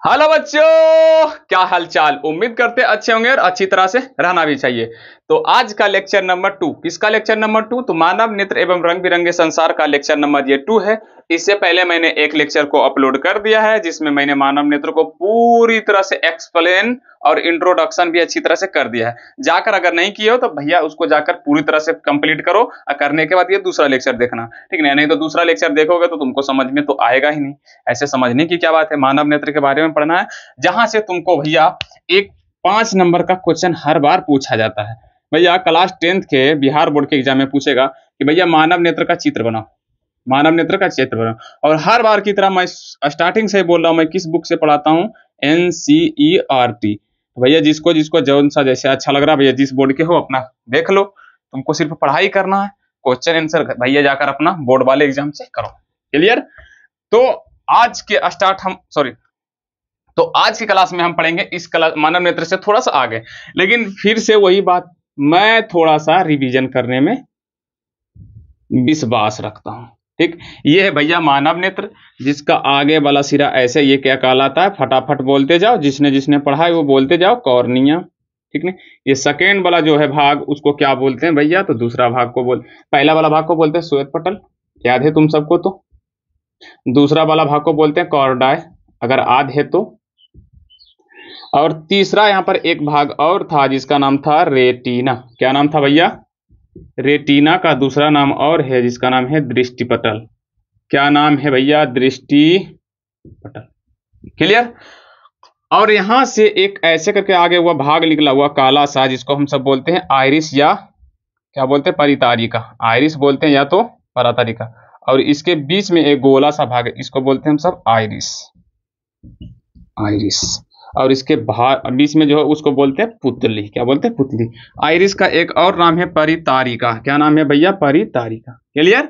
Hello बच्चों, क्या हालचाल। उम्मीद करते अच्छे होंगे और अच्छी तरह से रहना भी चाहिए। तो आज का लेक्चर नंबर 2, किसका लेक्चर नंबर 2? तो मानव नेत्र एवं रंग बिरंगे संसार का लेक्चर नंबर ये 2 है। इससे पहले मैंने एक लेक्चर को अपलोड कर दिया है जिसमें मैंने मानव नेत्र को पूरी तरह से एक्सप्लेन और इंट्रोडक्शन भी अच्छी तरह से कर दिया है। जाकर अगर नहीं किए हो तो भैया उसको जाकर पूरी तरह से कंप्लीट करो और करने के बाद ये दूसरा लेक्चर देखना, ठीक है? नहीं तो दूसरा लेक्चर देखोगे तो तुमको समझ में तो आएगा ही नहीं। ऐसे समझने की क्या बात है, मानव नेत्र के बारे में पढ़ना है जहां से तुमको भैया एक 5 नंबर का क्वेश्चन हर बार पूछा जाता है। भैया क्लास 10th के बिहार बोर्ड के एग्जाम में पूछेगा कि भैया मानव नेत्र का चित्र बनाओ, मानव नेत्र का चित्र बनाओ। और हर बार की तरह मैं स्टार्टिंग से बोल रहा हूं, मैं किस बुक से पढ़ाता हूं? NCERT। भैया जिसको जिसको जौन सा जैसे अच्छा लग रहा है, भैया जिस बोर्ड के हो अपना देख लो। तुमको सिर्फ पढ़ाई करना है, क्वेश्चन आंसर भैया जाकर अपना बोर्ड वाले एग्जाम से करो। क्लियर? तो आज के स्टार्ट हम सॉरी तो आज की क्लास में हम पढ़ेंगे इस क्लास मानव नेत्र से थोड़ा सा आगे, लेकिन फिर से वही बात, मैं थोड़ा सा रिवीजन करने में विश्वास रखता हूं। ठीक, ये है भैया मानव नेत्र, जिसका आगे वाला सिरा ऐसे, ये क्या कहलाता है? फटाफट बोलते जाओ, जिसने जिसने पढ़ा है वो बोलते जाओ, कॉर्निया। ठीक है, ये सेकेंड वाला जो है भाग उसको क्या बोलते हैं भैया? तो दूसरा भाग को पहला वाला भाग को बोलते हैं श्वेत पटल, याद है तुम सबको? तो दूसरा वाला भाग को बोलते हैं कॉर्डाय, अगर याद है तो। और तीसरा यहाँ पर एक भाग और था जिसका नाम था रेटिना। क्या नाम था भैया? रेटिना का दूसरा नाम और है जिसका नाम है दृष्टिपटल। क्या नाम है भैया? दृष्टिपटल। क्लियर? और यहां से एक ऐसे करके आगे हुआ भाग निकला हुआ काला सा, जिसको हम सब बोलते हैं आइरिस, या क्या बोलते हैं? परितारिका। आइरिस बोलते हैं या तो परितारिका। और इसके बीच में एक गोला सा भाग है, इसको बोलते हैं हम सब आइरिस, आइरिस। और इसके बीच में जो है उसको बोलते हैं पुतली। क्या बोलते हैं? पुतली। आइरिस का एक और नाम है परितारिका। क्या नाम है भैया? परितारिका। क्लियर?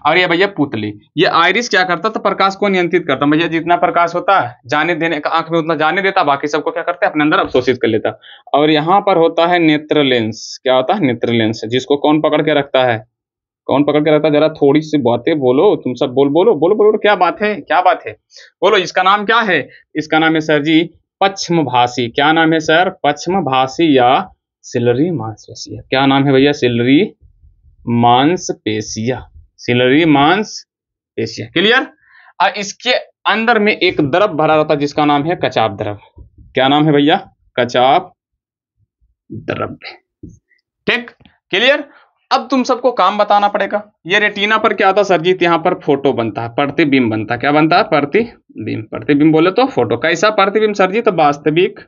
और ये भैया पुतली, ये आइरिस क्या करता? तो प्रकाश को नियंत्रित करता। भैया जितना प्रकाश होता है जाने देने का आंख में उतना जाने देता, बाकी सबको क्या करता है? अपने अंदर अवशोषित कर लेता। और यहाँ पर होता है नेत्र लेंस। क्या होता है? नेत्र लेंस, जिसको कौन पकड़ के रखता है? कौन पकड़ के रखता है? जरा थोड़ी सी बातें बोलो, तुम सब बोलो बोलो बोलो, क्या बात है? क्या बात है? बोलो, इसका नाम क्या है? इसका नाम है सर जी पश्चमभाषी। क्या नाम है सर? पश्चमभाषी या सिलरी मांसपेशिया। क्या नाम है भैया? सिलरी मांसपेशिया, सिलरी मांसपेशिया। क्लियर? और इसके अंदर में एक द्रव भरा रहता है जिसका नाम है कचाप द्रव। क्या नाम है भैया? कचाप द्रव। ठीक, क्लियर? अब तुम सबको काम बताना पड़ेगा। ये रेटिना पर क्या होता है सर जी? यहाँ पर फोटो बनता है, प्रतिबिंब बनता है। क्या बनता है? प्रतिबिंब। प्रतिबिंब बोले तो फोटो। कैसा प्रतिबिंब सर जी? तो वास्तविक,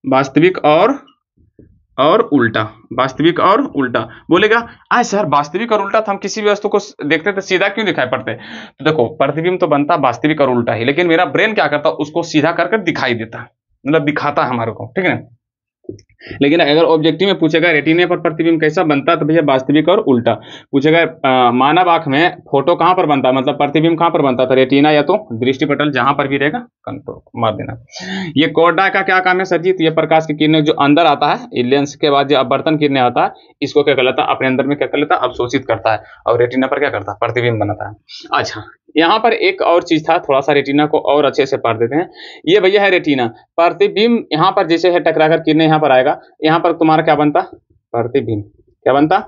वास्तविक और उल्टा, वास्तविक और उल्टा। बोलेगा आए सर वास्तविक और उल्टा, तो हम किसी भी वस्तु को देखते थे सीधा क्यों दिखाई पड़ते? तो देखो, प्रतिबिंब तो बनता वास्तविक और उल्टा ही, लेकिन मेरा ब्रेन क्या करता? उसको सीधा करके दिखाई देता, मतलब दिखाता है हमारे को। ठीक है, लेकिन अगर ऑब्जेक्टिव में पूछेगा रेटिना पर प्रतिबिंब कैसा बनता है, तो भैया वास्तविक और उल्टा। पूछेगा मानव आंख में फोटो कहां पर बनता है, मतलब प्रतिबिंब कहां पर बनता है? तो रेटिना या तो दृष्टिपटल, जहां पर भी रहेगा कंट्रोल मार देना। ये कोर्डा का क्या काम है सर जी? तो ये प्रकाश की किरणें जो अंदर आता है, लेंस के बाद जो अपवर्तन किरणें आता है, इसको क्या कर लेता है? अपने अंदर में क्या कर लेता है? अवशोषित करता है। और रेटिना पर क्या करता है? प्रतिबिंब बनाता है। अच्छा, यहाँ पर एक और चीज था, थोड़ा सा रेटिना को और अच्छे से पढ़ देते हैं। ये भैया है रेटिना। प्रतिबिंब यहाँ पर जैसे है टकराकर किरणें यहाँ पर आएगा, यहाँ पर तुम्हारा क्या बनता? प्रतिबिंब। क्या बनता?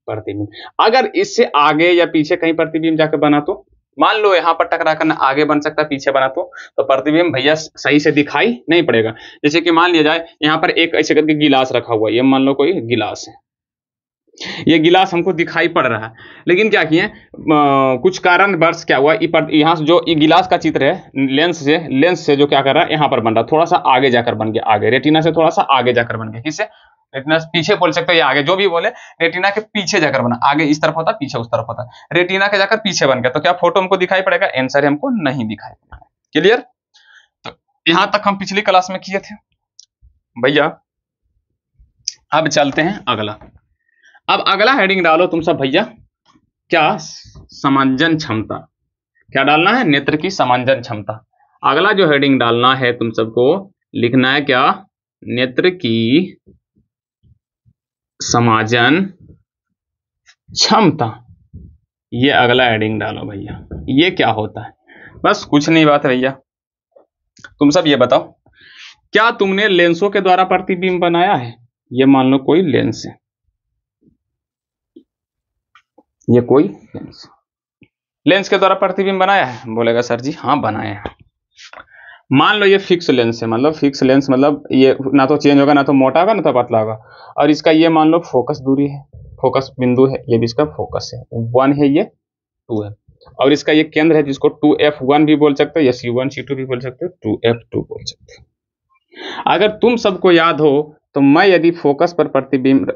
प्रतिबिंब। अगर इससे आगे या पीछे कहीं प्रतिबिंब जाकर बना तो, मान लो यहाँ पर टकरा कर आगे बन सकता है, पीछे बना तो प्रतिबिंब भैया सही से दिखाई नहीं पड़ेगा। जैसे कि मान लिया जाए यहाँ पर एक ऐसे करके गिलास रखा हुआ है, ये मान लो कोई गिलास है, ये गिलास हमको दिखाई पड़ रहा है, लेकिन क्या किए कुछ कारणवश क्या हुआ, यहाँ से जो ये गिलास का चित्र है लेंस से जो क्या कर रहा है, यहाँ पर बन रहा है, थोड़ा सा आगे जाकर बन गया, आगे रेटिना से थोड़ा सा आगे जाकर बन गया। किससे? रेटिना से पीछे बोल सकते हो या आगे, जो भी बोले। रेटिना के पीछे जाकर बना, आगे इस तरफ होता, पीछे उस तरफ होता, रेटिना के जाकर पीछे बन गया, तो क्या फोटो हमको दिखाई पड़ेगा? आंसर हमको नहीं दिखाई पड़ेगा। क्लियर? तो यहां तक हम पिछली क्लास में किए थे भैया। अब चलते हैं अगला। अब अगला हेडिंग डालो तुम सब भैया, क्या? समांजन क्षमता। क्या डालना है? नेत्र की समांजन क्षमता। अगला जो हेडिंग डालना है तुम सबको, लिखना है क्या? नेत्र की समांजन क्षमता। ये अगला हेडिंग डालो भैया। ये क्या होता है? बस कुछ नहीं बात है भैया, तुम सब ये बताओ, क्या तुमने लेंसों के द्वारा प्रतिबिंब बनाया है? ये मान लो कोई लेंस है, ये कोई लेंस, लेंस के द्वारा प्रतिबिंब बनाया है? बोलेगा सर जी हाँ बनाया है। मान लो ये फिक्स लेंस है, मतलब फिक्स लेंस मतलब ये ना तो चेंज होगा, ना तो मोटा होगा ना तो पतला होगा, और इसका ये मान लो फोकस दूरी है, फोकस बिंदु है, ये भी इसका फोकस है, 1 है, ये 2 है, और इसका ये केंद्र है जिसको 2F1 भी बोल सकते हो या C1 C2 भी बोल सकते हो, 2F2 बोल सकते हो। अगर तुम सबको याद हो तो मैं यदि फोकस पर प्रतिबिंब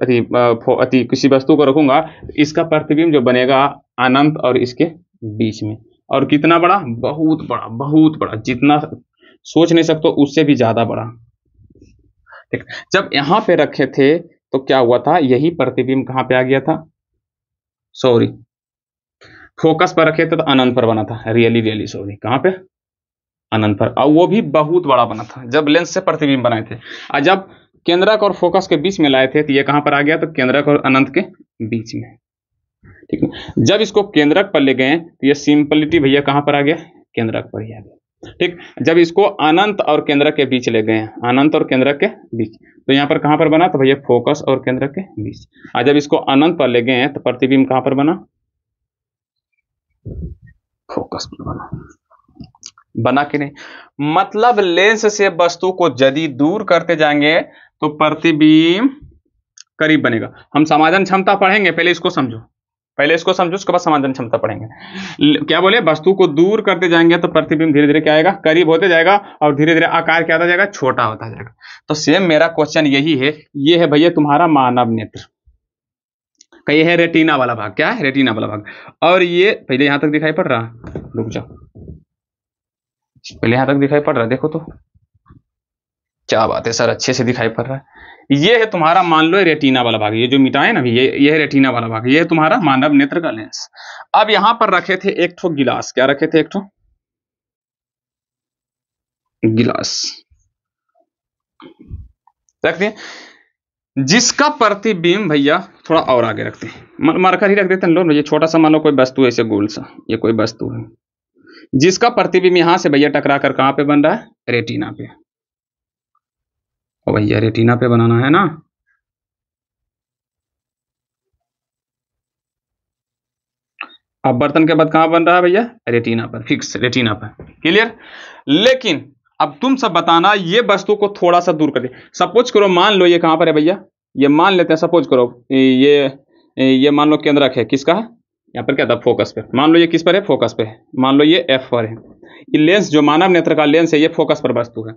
किसी वस्तु को रखूंगा, इसका प्रतिबिंब जो बनेगा अनंत और इसके बीच में, और कितना बड़ा? बहुत बड़ा, बहुत बड़ा, जितना सोच नहीं सकते उससे भी ज्यादा बड़ा। ठीक, जब यहां पे रखे थे तो क्या हुआ था, यही प्रतिबिंब कहां पे आ गया था, सॉरी फोकस पर रखे थे तो अनंत पर बना था, रियली सॉरी, कहां पे? अनंत पर, और वो भी बहुत बड़ा बना था जब लेंस से प्रतिबिंब बनाए थे। और जब केंद्रक और फोकस के बीच में लाए थे तो ये कहां पर आ गया, तो केंद्रक और अनंत के बीच में। ठीक है, जब इसको केंद्रक पर ले गए तो ये सिंपलिटी भैया कहां पर आ गया, केंद्रक पर ही आ गया। ठीक, जब इसको अनंत और केंद्रक के बीच ले गए, अनंत और केंद्रक के बीच, तो यहाँ पर कहां पर बना, तो भैया फोकस और केंद्रक के बीच। और जब इसको अनंत पर ले गए तो प्रतिबिंब कहां पर बना, फोकस पर बना। बना कि नहीं? मतलब लेंस से वस्तु को यदि दूर करते जाएंगे तो प्रतिबिंब करीब बनेगा। हम समाधान क्षमता पढ़ेंगे, पहले इसको समझो, पहले इसको समझो, उसके बाद समाधान क्षमता पढ़ेंगे। क्या बोले, वस्तु को दूर करते जाएंगे तो प्रतिबिंब धीरे धीरे क्या आएगा, करीब होते जाएगा, और धीरे धीरे आकार क्या होता जाएगा, छोटा होता जाएगा। तो सेम मेरा क्वेश्चन यही है, ये है भैया तुम्हारा मानव नेत्र का, ये है रेटिना वाला भाग। क्या है, रेटिना वाला भाग। और ये पहले यहां तक दिखाई पड़ रहा, रुक जाओ, पहले यहां तक दिखाई पड़ रहा है, देखो तो, क्या बात है सर, अच्छे से दिखाई पड़ रहा है। ये है तुम्हारा मान लो रेटिना वाला भाग, ये जो मिटाए ना, ये है रेटिना वाला भाग, ये है तुम्हारा मानव नेत्र का लेंस। अब यहां पर रखे थे एक ठो गिलास, क्या रखे थे, एक ठो गिलास रख दिए, जिसका प्रतिबिंब भैया थोड़ा और आगे रखते हैं, मार्कर ही रख देते हैं। लो ये छोटा सा मान लो कोई वस्तु ऐसे गोल सा, ये कोई वस्तु है जिसका प्रतिबिंब यहां से भैया टकरा कर कहां पे बन रहा है, रेटिना पे। और भैया रेटिना पे बनाना है ना, अब बर्तन के बाद कहां बन रहा है भैया, रेटिना पर, फिक्स रेटिना पर, क्लियर। लेकिन अब तुम सब बताना, ये वस्तु को थोड़ा सा दूर कर दे। सपोज करो, मान लो ये कहां पर है भैया, ये मान लेते हैं, सपोज करो ये मान लो केंद्रक है, किसका है, यहाँ पर क्या था, फोकस पे। मान लो ये किस पर है, फोकस पे है, मान लो ये F पर है। ये लेंस जो मानव नेत्र का लेंस है, ये फोकस पर वस्तु है।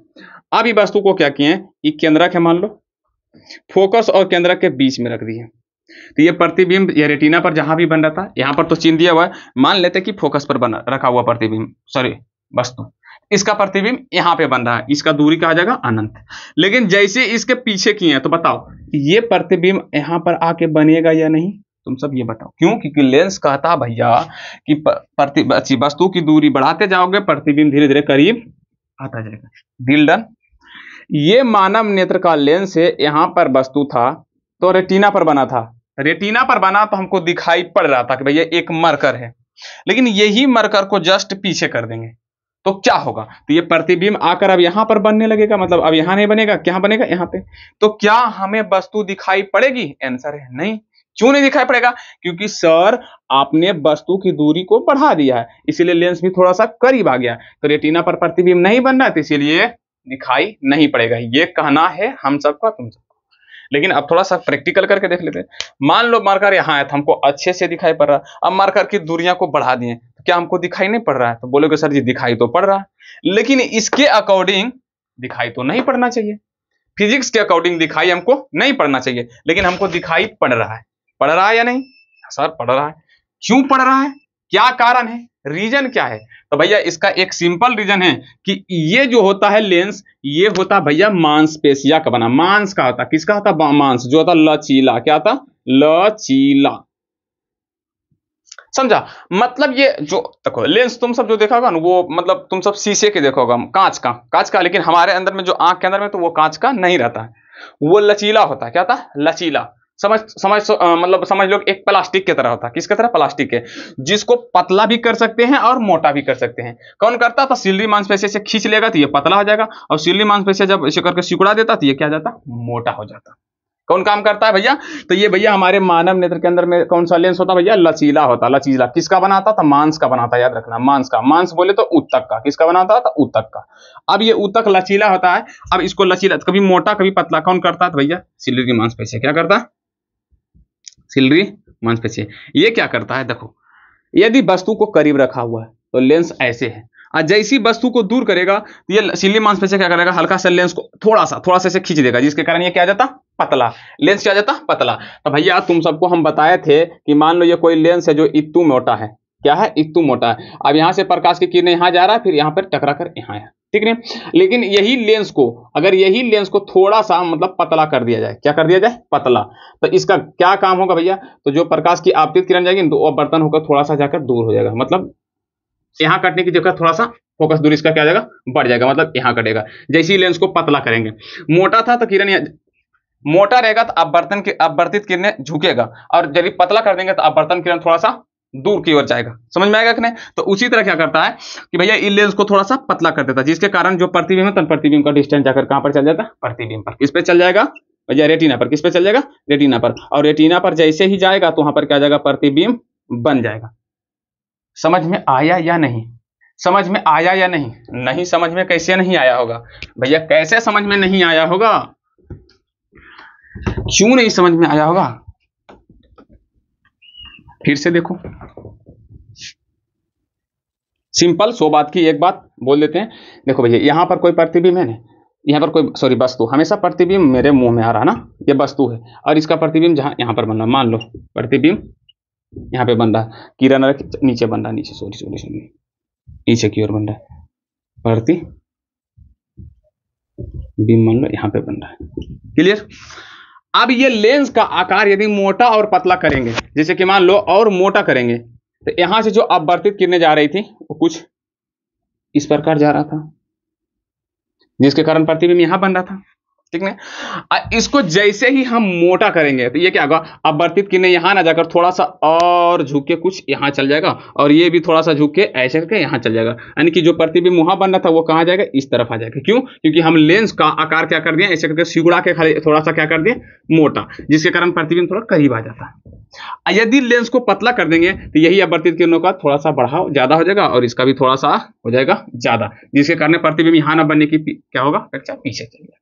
अब ये वस्तु को क्या किए, ये केंद्रक है, मान लो फोकस और केंद्रक के बीच में रख दिए। तो ये प्रतिबिंब ये रेटिना पर जहां भी बन रहा था, यहां पर तो चिन्ह दिया हुआ है, मान लेते कि फोकस पर बना रखा हुआ प्रतिबिंब, सॉरी वस्तु, इसका प्रतिबिंब यहां पे बन रहा है, इसका दूरी कहा जाएगा अनंत। लेकिन जैसे इसके पीछे किए हैं, तो बताओ ये प्रतिबिंब यहां पर आके बनेगा या नहीं, तुम सब ये बताओ। क्यों? क्योंकि लेंस कहता है भैया कि वस्तु की दूरी बढ़ाते जाओगे, प्रतिबिंब धीरे धीरे करीब आता जाएगा। Deal done. ये मानव नेत्र का लेंस है, यहां पर वस्तु था तो रेटिना पर बना था, रेटिना पर बना तो हमको दिखाई पड़ रहा था कि भैया एक मरकर है। लेकिन यही मरकर को जस्ट पीछे कर देंगे तो क्या होगा, तो ये प्रतिबिंब आकर अब यहां पर बनने लगेगा, मतलब अब यहां नहीं बनेगा, क्या बनेगा, यहां पे। तो क्या हमें वस्तु दिखाई पड़ेगी? आंसर है नहीं। क्यों नहीं दिखाई पड़ेगा? क्योंकि सर आपने वस्तु की दूरी को बढ़ा दिया है, इसीलिए लेंस भी थोड़ा सा करीब आ गया। तो रेटिना पर प्रतिबिंब नहीं बन रहा है, तो इसीलिए दिखाई नहीं पड़ेगा। ये कहना है हम सबका, तुम सबका। लेकिन अब थोड़ा सा प्रैक्टिकल करके देख लेते हैं। मान लो मार्कर यहाँ है तो हमको अच्छे से दिखाई पड़ रहा है, अब मार्कर की दूरियां को बढ़ा दिए तो क्या हमको दिखाई नहीं पड़ रहा है? तो बोलोगे सर जी दिखाई तो पड़ रहा है, लेकिन इसके अकॉर्डिंग दिखाई तो नहीं पड़ना चाहिए। फिजिक्स के अकॉर्डिंग दिखाई हमको नहीं पड़ना चाहिए, लेकिन हमको दिखाई पड़ रहा है। पड़ रहा है या नहीं सर? पड़ रहा है। क्यों पड़ रहा है? क्या कारण है? रीजन क्या है? तो भैया इसका एक सिंपल रीजन है कि ये जो होता है लेंस, ये होता भैया मांसपेशिया का बना। मांस का होता, किसका होता? मांस जो होता लचीला। क्या होता? लचीला। समझा? मतलब ये जो देखो लेंस तुम सब जो देखा होगा ना, वो मतलब तुम सब शीशे के देखा होगा, कांच का, लेकिन हमारे अंदर में जो आंख के अंदर में तो वो कांच का नहीं रहता है, वो लचीला होता है। क्या होता है? लचीला। मतलब समझ लो एक प्लास्टिक की तरह होता है। किसकी तरह? प्लास्टिक के, जिसको पतला भी कर सकते हैं और मोटा भी कर सकते हैं। कौन करता? तो सिल्ली मांसपेशी से खींच लेगा तो ये पतला हो जाएगा, और सिल्ली मांसपेशी जब इसे करके सिकुड़ा देता तो ये क्या जाता? मोटा हो जाता। कौन काम करता है भैया? तो ये भैया हमारे मानव नेत्र के अंदर में कौन सा लेंस होता भैया? लचीला होता। लचीला किसका बनाता था? मांस का बनाता। याद रखना, मांस का। मांस बोले तो ऊतक का। किसका बनाता था? ऊतक का। अब ये ऊतक लचीला होता है। अब इसको लचीला, कभी मोटा कभी पतला, कौन करता था भैया? सिल्ली मांसपेशी। क्या करता? सिल्ली मांसपेशी। ये क्या करता है? देखो, यदि वस्तु को करीब रखा हुआ है तो लेंस ऐसे है, और जैसी वस्तु को दूर करेगा तो ये सिल्ली मांसपेशी क्या करेगा? हल्का सा लेंस को थोड़ा सा ऐसे खींच देगा, जिसके कारण ये क्या जाता? पतला। लेंस क्या जाता? पतला। तो भैया तुम सबको हम बताए थे कि मान लो ये कोई लेंस है जो इतू मोटा है। क्या है? इतू मोटा है। अब यहां से प्रकाश की किरणें यहां जा रहा है, फिर यहां पर टकरा कर यहां है, ठीक नहीं? लेकिन यही लेंस को, अगर यही लेंस को थोड़ा सा मतलब पतला कर दिया जाए, क्या कर दिया जाए? पतला, तो इसका क्या काम होगा भैया? तो जो प्रकाश की आपतित किरण जाएगी तो अपवर्तन होकर थोड़ा सा जाकर दूर हो जाएगा, मतलब यहां कटने की जगह थोड़ा सा फोकस दूरी इसका क्या जाएगा? बढ़ जाएगा, मतलब यहां कटेगा। जैसे ही लेंस को पतला करेंगे, मोटा था तो किरण मोटा रहेगा तो अपवर्तित किरणें झुकेगा, और जब पतला कर देंगे तो अपवर्तन किरण थोड़ा सा दूर की ओर जाएगा। समझ में आएगा कि नहीं? तो उसी तरह क्या करता है कि भैया इस लेंस को थोड़ा सा पतला कर देता है, जिसके कारण जो प्रतिबिंब है, प्रतिबिंब का डिस्टेंस जाकर कहां पर चल जाता है? प्रतिबिंब पर। किस पे चल जाएगा भैया? रेटिना पर। किस पे चल जाएगा? रेटिना पर। और रेटिना पर जैसे ही जाएगा तो वहां पर क्या जाएगा? प्रतिबिंब बन जाएगा। समझ में आया या नहीं? समझ में आया या नहीं? नहीं समझ में कैसे नहीं आया होगा भैया? कैसे समझ में नहीं आया होगा? क्यों नहीं समझ में आया होगा? फिर से देखो, सिंपल 100 बात की एक बात बोल देते हैं। देखो भैया, यहां पर कोई प्रतिबिंब है ना, यहाँ पर कोई सॉरी वस्तु, हमेशा प्रतिबिंब मेरे मुंह में आ रहा है ना, ये वस्तु है, और इसका प्रतिबिंब जहां यहां पर बन रहा, मान लो प्रतिबिंब यहाँ पे बन रहा है, किरण नीचे बन रहा है, नीचे सॉरी नीचे की ओर बन रहा है, प्रतिबिंब मान लो यहाँ पे बन रहा है। क्लियर? अब ये लेंस का आकार यदि मोटा और पतला करेंगे, जैसे कि मान लो और मोटा करेंगे, तो यहां से जो अपवर्तित किरणें जा रही थी वो कुछ इस प्रकार जा रहा था, जिसके कारण प्रतिबिंब यहां बन रहा था, ठीक है? इसको जैसे ही हम मोटा करेंगे तो ये क्या होगा? अपवर्तित किरणें यहां ना जाकर थोड़ा सा और झुक के कुछ यहां चल जाएगा, और ये भी थोड़ा सा झुक के ऐसे करके यहां चल जाएगा, यानी कि जो प्रतिबिंब वहां बन रहा था वो कहां जाएगा? इस तरफ आ जाएगा। क्यों? क्योंकि हम लेंस का आकार क्या कर दिया? ऐसे करके सिकुड़ा के खाली थोड़ा सा क्या कर दिया? मोटा, जिसके कारण प्रतिबिंब थोड़ा करीब आ जाता है। यदि लेंस को पतला कर देंगे तो यही अपवर्तित किरणों का थोड़ा सा बढ़ाव ज्यादा हो जाएगा, और इसका भी थोड़ा सा हो जाएगा ज्यादा, जिसके कारण प्रतिबिंब यहां ना बनने की क्या होगा? कक्षा पीछे चल जाएगा।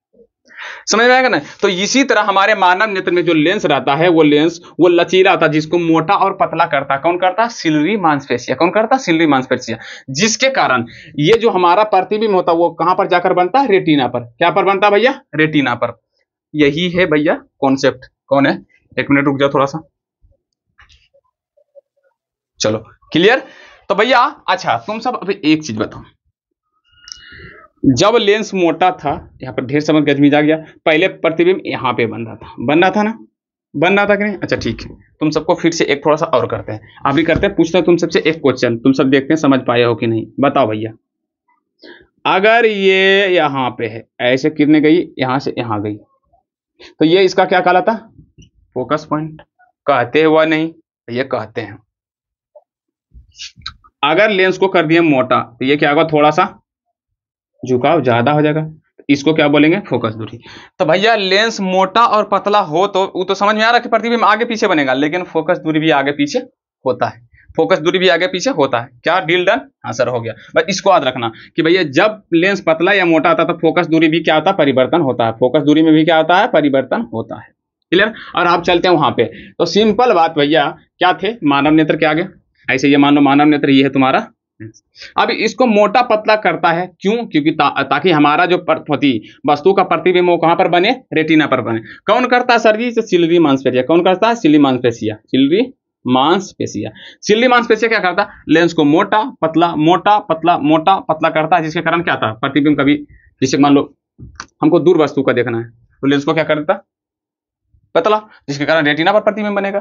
समझ में आएगा ना? तो इसी तरह हमारे मानव नेत्र में जो लेंस रहता है वो लेंस वो लचीला होता है, जिसको मोटा और पतला करता है। कौन करता है? सिल्ली मांसपेशिया। कौन करता है? सिल्ली मांसपेशिया। जिसके कारण ये जो हमारा प्रतिबिंब होता है वो कहां पर जाकर बनता है? रेटिना पर। क्या पर बनता है भैया? रेटिना पर। यही है भैया कॉन्सेप्ट। कौन है? एक मिनट रुक जाओ थोड़ा सा, चलो क्लियर? तो भैया अच्छा तुम सब अभी एक चीज बताओ, जब लेंस मोटा था, यहाँ पर ढेर समय गजमिज आ गया, पहले प्रतिबिंब यहाँ पे बन रहा था ना? बन रहा था कि नहीं? अच्छा ठीक है, तुम सबको फिर से एक थोड़ा सा और करते हैं, अभी करते हैं, पूछते हैं तुम सबसे एक क्वेश्चन, तुम सब देखते हैं समझ पाए हो कि नहीं। बताओ भैया, अगर ये यहाँ पे है, ऐसे किरणें गई यहाँ से यहाँ गई, तो ये इसका क्या कहलाता? Focus point. कहते हैं वह नहीं? ये कहते हैं। अगर लेंस को कर दिया मोटा तो ये क्या होगा? थोड़ा सा झुकाव ज्यादा हो जाएगा, इसको क्या बोलेंगे? फोकस दूरी। तो भैया लेंस मोटा और पतला हो तो वो तो समझ में आ रहा है कि प्रतिबिंब आगे पीछे बनेगा, लेकिन फोकस दूरी भी आगे पीछे होता है। फोकस दूरी भी आगे पीछे होता है। क्या डील डन? हाँ सर हो गया। बस इसको याद रखना कि भैया जब लेंस पतला या मोटा आता है तो फोकस दूरी भी क्या होता है? परिवर्तन होता है। फोकस दूरी में भी क्या होता है? परिवर्तन होता है। क्लियर? और आप चलते हैं वहां पे, तो सिंपल बात भैया, क्या थे? मानव नेत्र के आगे ऐसे ये मान लो मानव नेत्र ये है तुम्हारा। अब इसको मोटा पतला करता है, क्यों? क्योंकि ताकि हमारा जो वस्तु का प्रतिबिंब वो कहां पर बने? रेटिना पर बने। कौन करता है सर जी? सिल्ली मांसपेशिया। कौन करता है? सिल्ली मांसपेशिया। सिल्ली मांसपेशिया। सिल्ली मांसपेशिया क्या करता है? लेंस को मोटा पतला मोटा पतला मोटा पतला करता है, जिसके कारण क्या था? प्रतिबिंब कभी, जैसे मान लो हमको दूर वस्तु का देखना है तो लेंस को क्या कर देता? पतला, जिसके कारण रेटिना पर प्रतिबिंब बनेगा।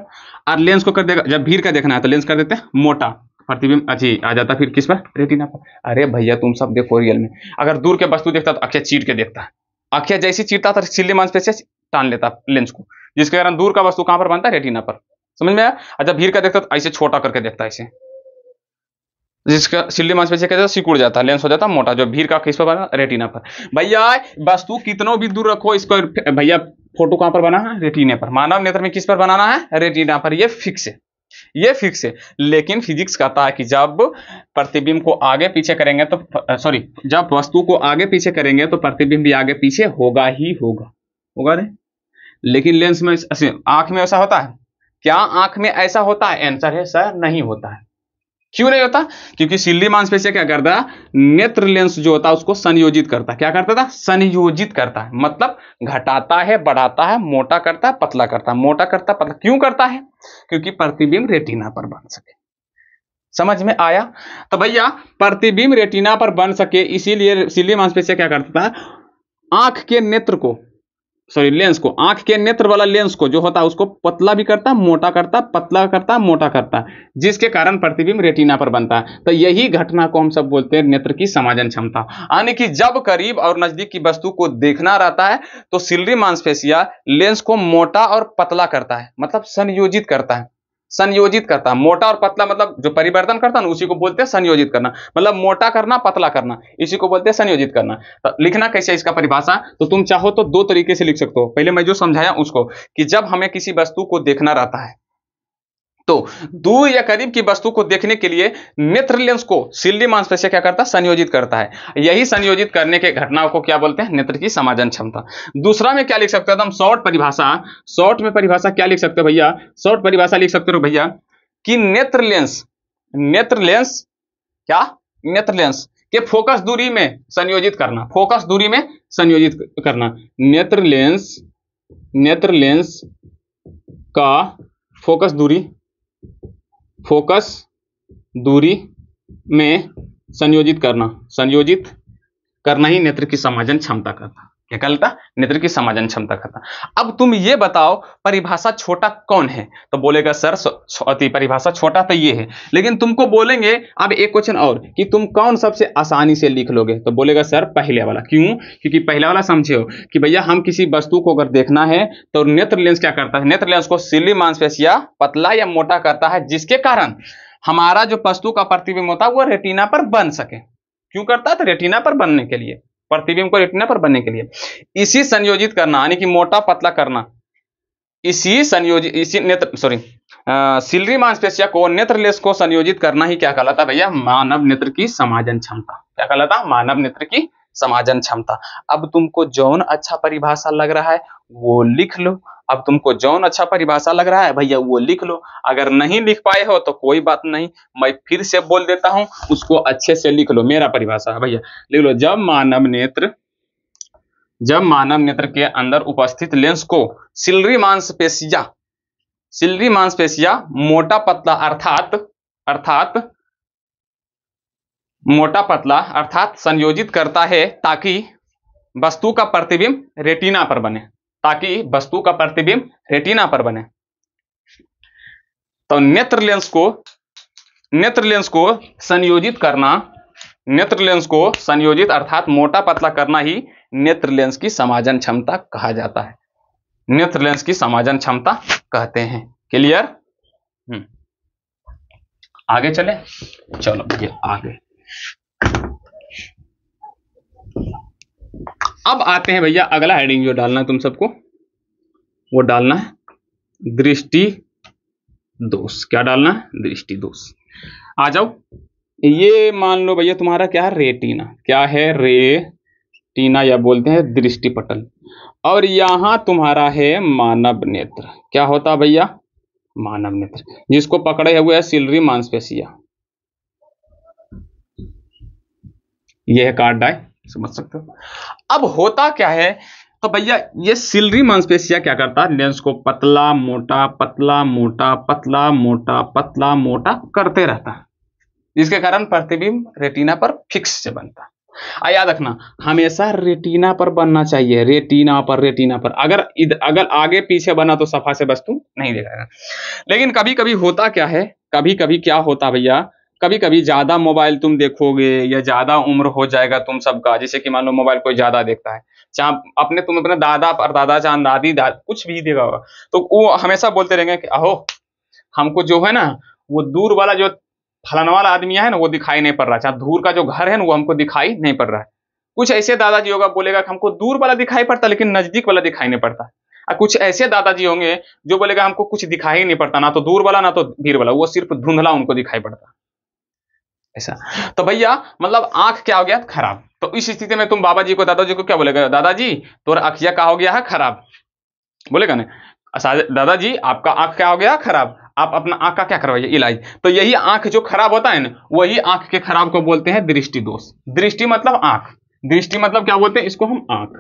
और लेंस को कर देगा, जब भीड़ का देखना है तो लेंस कर देते हैं मोटा, प्रतिबिंब अच्छी आ जाता फिर किस पर? रेटिना पर। अरे भैया तुम सब देखो रियल में, अगर दूर के वस्तु देखता तो आंखें चीर के देखता है, आंखें जैसी चीरता था सिल्ली मांसपेशिया टान लेता लेंस को, जिसके कारण दूर का वस्तु कहां पर बनता है? रेटिना पर। समझ में आया? अच्छा भीड़ का देखता तो ऐसे छोटा करके देखता है, ऐसे, जिसका सिल्ली मांसपेशिया कहते हैं सिकुड़ जाता है, लेंस हो जाता है मोटा, जो भीड़ का किस पर बना? रेटिना पर। भैया वस्तु कितनों भी दूर रखो, इसको भैया फोटो कहां पर बना है? रेटिना पर। मानव नेत्र में किस पर बनाना है? रेटिना पर। ये फिक्स है, ये फिक्स है। लेकिन फिजिक्स कहता है कि जब प्रतिबिंब को आगे पीछे करेंगे तो सॉरी, जब वस्तु को आगे पीछे करेंगे तो प्रतिबिंब भी आगे पीछे होगा ही होगा, होगा नहीं? लेकिन लेंस में, आंख में ऐसा होता है क्या? आंख में ऐसा होता है? आंसर है सर नहीं होता है। क्यों नहीं होता? क्योंकि सिल्ली मांसपेशिया क्या करता है? नेत्र लेंस जो होता है उसको संयोजित करता है। क्या करता था? संयोजित करता है, मतलब घटाता है, बढ़ाता है, मोटा करता है, पतला करता है, मोटा करता है, पतला। क्यों करता है? क्योंकि प्रतिबिंब रेटिना पर बन सके। समझ में आया? तो भैया प्रतिबिंब रेटिना पर बन सके, इसीलिए सिल्ली मांसपेशिया क्या करता है? आंख के नेत्र को, सॉरी लेंस को, आंख के नेत्र वाला लेंस को जो होता है उसको पतला भी करता है, मोटा करता है, पतला करता है, मोटा करता है, जिसके कारण प्रतिबिंब रेटिना पर बनता है। तो यही घटना को हम सब बोलते हैं नेत्र की समाजन क्षमता। यानी कि जब करीब और नजदीक की वस्तु को देखना रहता है तो सिल्ली मांसपेशिया लेंस को मोटा और पतला करता है, मतलब संयोजित करता है। संयोजित करता है, मोटा और पतला, मतलब जो परिवर्तन करता है ना उसी को बोलते हैं संयोजित करना। मतलब मोटा करना, पतला करना, इसी को बोलते हैं संयोजित करना। तो लिखना कैसे इसका परिभाषा? तो तुम चाहो तो दो तरीके से लिख सकते हो। पहले मैं जो समझाया उसको, कि जब हमें किसी वस्तु को देखना रहता है तो दूर या करीब की वस्तु को देखने के लिए नेत्र लेंस को सिल्ली मांसपेशिया क्या करता है? संयोजित करता है। यही संयोजित करने के घटनाओं को क्या बोलते हैं? नेत्र की समाजन क्षमता। दूसरा में क्या लिख सकते हो? एकदम शॉर्ट परिभाषा, शॉर्ट में परिभाषा क्या लिख सकते हो भैया? शॉर्ट परिभाषा लिख सकते हो भैया कि नेत्र लेंस क्या? नेत्र लेंस के फोकस दूरी में संयोजित करना, फोकस दूरी में संयोजित करना। नेत्र लेंस का फोकस दूरी में संयोजित करना ही नेत्र की समाजन क्षमता करता। क्या कहता? नेत्र की समाजन क्षमता करता। अब तुम ये बताओ परिभाषा छोटा कौन है? तो बोलेगा सर परिभाषा छोटा तो ये है। लेकिन तुमको बोलेंगे अब एक क्वेश्चन और कि तुम कौन सबसे आसानी से लिख लोगे? तो बोलेगा सर पहले वाला। क्यों? क्योंकि पहले वाला समझे हो कि भैया हम किसी वस्तु को अगर देखना है तो नेत्र लेंस क्या करता है? नेत्र लेंस को सिल्ली मांसपेशिया पतला या मोटा करता है, जिसके कारण हमारा जो वस्तु का प्रतिबिंब होता है वो रेटिना पर बन सके। क्यों करता है? तो रेटिना पर बनने के लिए, प्रतिबिंब को रेटिना पर बनने के लिए। इसी संयोजित करना यानी कि मोटा पतला करना, सिल्ली मांसपेशिया को, नेत्र लेंस को संयोजित करना ही क्या कहलाता भैया? मानव नेत्र की समाजन क्षमता। क्या कहलाता? मानव नेत्र की समाजन क्षमता। अब तुमको जौन अच्छा परिभाषा लग रहा है वो लिख लो। अब तुमको जौन अच्छा परिभाषा लग रहा है भैया वो लिख लो। अगर नहीं लिख पाए हो तो कोई बात नहीं, मैं फिर से बोल देता हूं, उसको अच्छे से लिख लो। मेरा परिभाषा भैया लिख लो। जब मानव नेत्र के अंदर उपस्थित लेंस को सिल्ली मांसपेशिया मोटा पतला अर्थात संयोजित करता है ताकि वस्तु का प्रतिबिंब रेटिना पर बने, तो नेत्र लेंस को संयोजित अर्थात मोटा पतला करना ही नेत्र लेंस की समाजन क्षमता कहा जाता है। नेत्र लेंस की समाजन क्षमता कहते हैं। क्लियर? आगे चले, चलो भैया आगे। अब आते हैं भैया अगला हेडिंग जो डालना है तुम सबको, वो डालना है दृष्टि दोष। क्या डालना है? दृष्टि दोष। आ जाओ। ये मान लो भैया तुम्हारा क्या है? रेटिना। क्या है? रेटिना या बोलते हैं दृष्टिपटल। और यहां तुम्हारा है मानव नेत्र। क्या होता भैया? मानव नेत्र, जिसको पकड़े हुए है सिल्ली मांसपेशिया। यह है कार्ड आय, समझ सकते हो। अब होता क्या है? तो भैया ये सिल्ली मांसपेशिया क्या करता है? लेंस को पतला मोटा करते रहता है, जिसके कारण प्रतिबिंब रेटिना पर फिक्स से बनता है। याद रखना हमेशा रेटिना पर बनना चाहिए, रेटिना पर। अगर आगे पीछे बना तो सफा से वस्तु नहीं दिखाएगा। लेकिन कभी कभी होता क्या है? कभी कभी क्या होता भैया कभी कभी ज्यादा मोबाइल तुम देखोगे या ज्यादा उम्र हो जाएगा तुम सबका, जैसे कि मान लो मोबाइल कोई ज्यादा देखता है, चाहे तुम अपने दादा परदादा चाहे दादी कुछ भी देखा होगा, तो वो हमेशा बोलते रहेंगे कि अहो हमको जो है ना वो दूर वाला जो फलाना वाला आदमी है ना वो दिखाई नहीं पड़ रहा, चाहे दूर का जो घर है ना वो हमको दिखाई नहीं पड़ रहा है। कुछ ऐसे दादाजी होगा बोलेगा कि हमको दूर वाला दिखाई पड़ता लेकिन नजदीक वाला दिखाई नहीं पड़ता। और कुछ ऐसे दादाजी होंगे जो बोलेगा हमको कुछ दिखाई ही नहीं पड़ता, ना तो दूर वाला ना तो भीड़ वाला, वो सिर्फ धुंधला उनको दिखाई पड़ता। ऐसा। तो भैया मतलब आंख क्या हो गया खराब, तो इस स्थिति में तुम बाबा जी को दादाजी को क्या बोलेगा, दादाजी तोरा अखिया क्या हो गया है खराब, बोलेगा ना दादाजी आपका आंख क्या हो गया खराब, आप अपना आंख का क्या करवाइए इलाज। तो यही आंख जो खराब होता है ना वही आंख के खराब को बोलते हैं दृष्टि दोष। दृष्टि मतलब आंख, दृष्टि मतलब क्या बोलते हैं इसको हम आंख,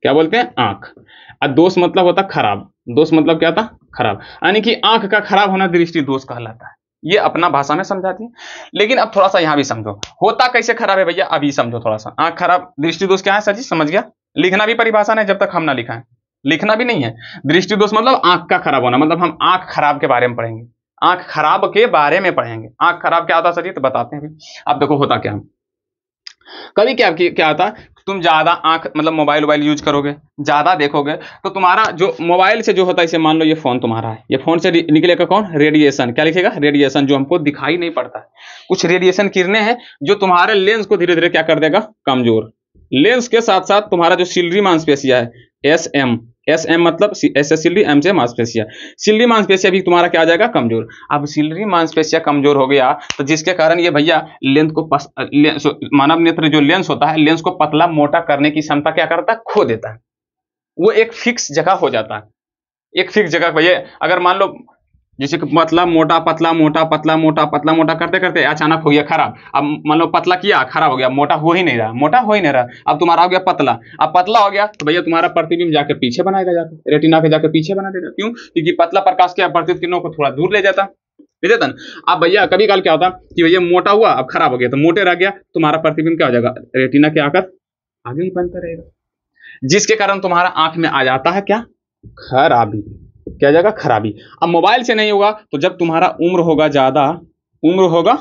क्या बोलते हैं आंख। और दोष मतलब होता खराब, दोष मतलब क्या था खराब, यानी कि आंख का खराब होना दृष्टि दोष कहलाता है। ये अपना भाषा में समझाती है। लेकिन अब थोड़ा सा यहां भी समझो होता कैसे खराब है भैया, अभी समझो थोड़ा सा। आंख खराब दृष्टि दोष क्या है सर जी, समझ गया। लिखना भी परिभाषा नहीं जब तक हम ना लिखा है, लिखना भी नहीं है। दृष्टि दोष मतलब आंख का खराब होना, मतलब हम आंख खराब के बारे में पढ़ेंगे, आंख खराब के बारे में पढ़ेंगे। आंख खराब क्या होता है सर जी, तो बताते हैं। अब देखो होता क्या, कभी क्या क्या आता है, तुम ज्यादा आंख मतलब मोबाइल वोबाइल यूज करोगे, ज्यादा देखोगे, तो तुम्हारा जो मोबाइल से जो होता है, इसे मान लो ये फोन तुम्हारा है, ये फोन से निकलेगा कौन, रेडिएशन। क्या लिखेगा, रेडिएशन, जो हमको दिखाई नहीं पड़ता है। कुछ रेडिएशन किरणें हैं जो तुम्हारे लेंस को धीरे धीरे क्या कर देगा, कमजोर। लेंस के साथ साथ तुम्हारा जो सिलरी मांसपेशिया है, एस एम मतलब एस एस सिलरी, एम से मांसपेशिया, सिलरी मांसपेशिया भी तुम्हारा क्या आ जाएगा, कमजोर। अब सिलरी मांसपेशिया कमजोर हो गया तो जिसके कारण ये भैया लेंस को मानव नेत्र जो लेंस होता है, लेंस को पतला मोटा करने की क्षमता क्या करता है, खो देता है। वो एक फिक्स जगह हो जाता है, एक फिक्स जगह भैया। अगर मान लो जैसे कि पतला मोटा पतला मोटा पतला मोटा पतला मोटा करते करते अचानक हो गया खराब। अब मान लो पतला किया खराब हो गया, मोटा हो ही नहीं रहा, मोटा हो ही नहीं रहा, अब तुम्हारा हो गया पतला। अब पतला हो गया तो भैया तुम्हारा प्रतिबिंब जाके पीछे बनाएगा, जाके रेटिना के जाके पीछे बना देगा। क्यों, क्योंकि पतला प्रकाश क्या प्रतिबिंब किरणों को थोड़ा दूर ले जाता, ले जाता ना। अब भैया कभी काल क्या होता कि भैया मोटा हुआ अब खराब हो गया, तो मोटे रह गया, तुम्हारा प्रतिबिंब क्या हो जाएगा, रेटिना के आकर आगे ही बनता रहेगा, जिसके कारण तुम्हारा आंख में आ जाता है क्या, खराबी। क्या जाएगा, खराबी। अब मोबाइल से नहीं होगा तो जब तुम्हारा उम्र होगा ज्यादा, उम्र होगा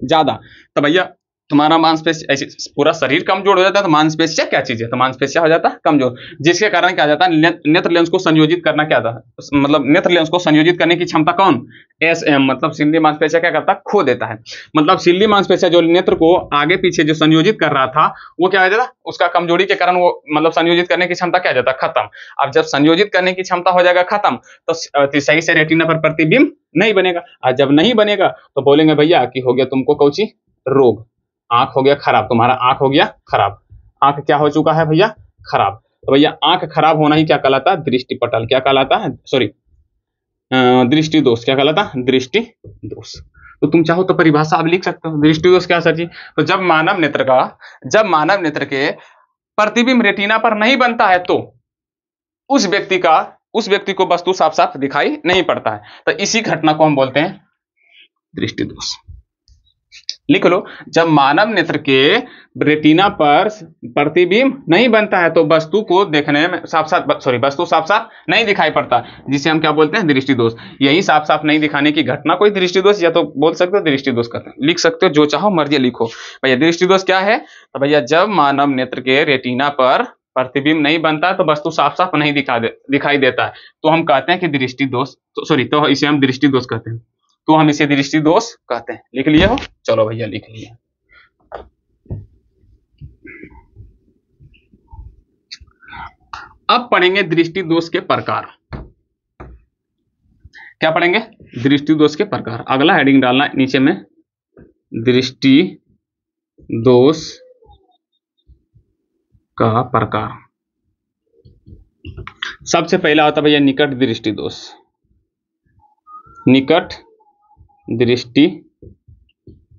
ज्यादा, तो भैया तुम्हारा मांसपेशिया ऐसे पूरा शरीर कमजोर हो जाता है। तो मांसपेशिया क्या चीज है, तो मांसपेशिया हो जाता है कमजोर, जिसके कारण क्या जाता है, नेत्र लेंस को संयोजित करना क्या था, मतलब नेत्र लेंस को संयोजित करने की क्षमता कौन, एस एम मतलब सिल्ली मांसपेशिया क्या करता है, खो देता है। मतलब सिल्ली मांसपेशिया जो नेत्र को आगे पीछे जो संयोजित कर रहा था वो क्या हो जाता, उसका कमजोरी के कारण वो मतलब संयोजित करने की क्षमता क्या हो जाता, खत्म। अब जब संयोजित करने की क्षमता हो जाएगा खत्म तो सही से रेटिना पर प्रतिबिंब नहीं बनेगा, और जब नहीं बनेगा तो बोलेंगे भैया कि हो गया तुमको कौची रोग, आंख हो गया खराब, तुम्हारा आंख हो गया खराब। आंख क्या हो चुका है भैया, खराब। तो भैया आंख खराब होना ही क्या कहलाता है, दृष्टि पटल, क्या कहलाता है, सॉरी दृष्टि दोष, क्या कहलाता है, दृष्टि दोष। तो तुम चाहो तो परिभाषा आप लिख सकते हो, दृष्टि दोष क्या सर जी, तो जब मानव नेत्र के प्रतिबिंब रेटिना पर नहीं बनता है तो उस व्यक्ति को वस्तु साफ साफ दिखाई नहीं पड़ता है, तो इसी घटना को हम बोलते हैं दृष्टि दोष। लिख लो, जब मानव नेत्र के रेटिना पर प्रतिबिंब नहीं बनता है तो वस्तु को देखने में वस्तु साफ साफ नहीं दिखाई पड़ता, जिसे हम क्या बोलते हैं, दृष्टि दोष। यही साफ साफ नहीं दिखाने की घटना कोई दृष्टि दोष, या तो बोल सकते हो दृष्टि दोष कहते हैं, लिख सकते हो जो चाहो मर्जी लिखो। भैया दृष्टि दोष क्या है, तो भैया जब मानव नेत्र के रेटिना पर प्रतिबिंब नहीं बनता तो वस्तु साफ साफ नहीं दिखाई देता है, तो हम कहते हैं कि दृष्टि दोष, तो इसे हम दृष्टि दोष कहते हैं, तो हम इसे दृष्टि दोष कहते हैं। लिख लिए हो, चलो भैया लिख लिए। अब पढ़ेंगे दृष्टि दोष के प्रकार। क्या पढ़ेंगे, दृष्टि दोष के प्रकार। अगला हेडिंग डालना नीचे में, दृष्टि दोष का प्रकार। सबसे पहला होता भैया निकट दृष्टि दोष, निकट दृष्टि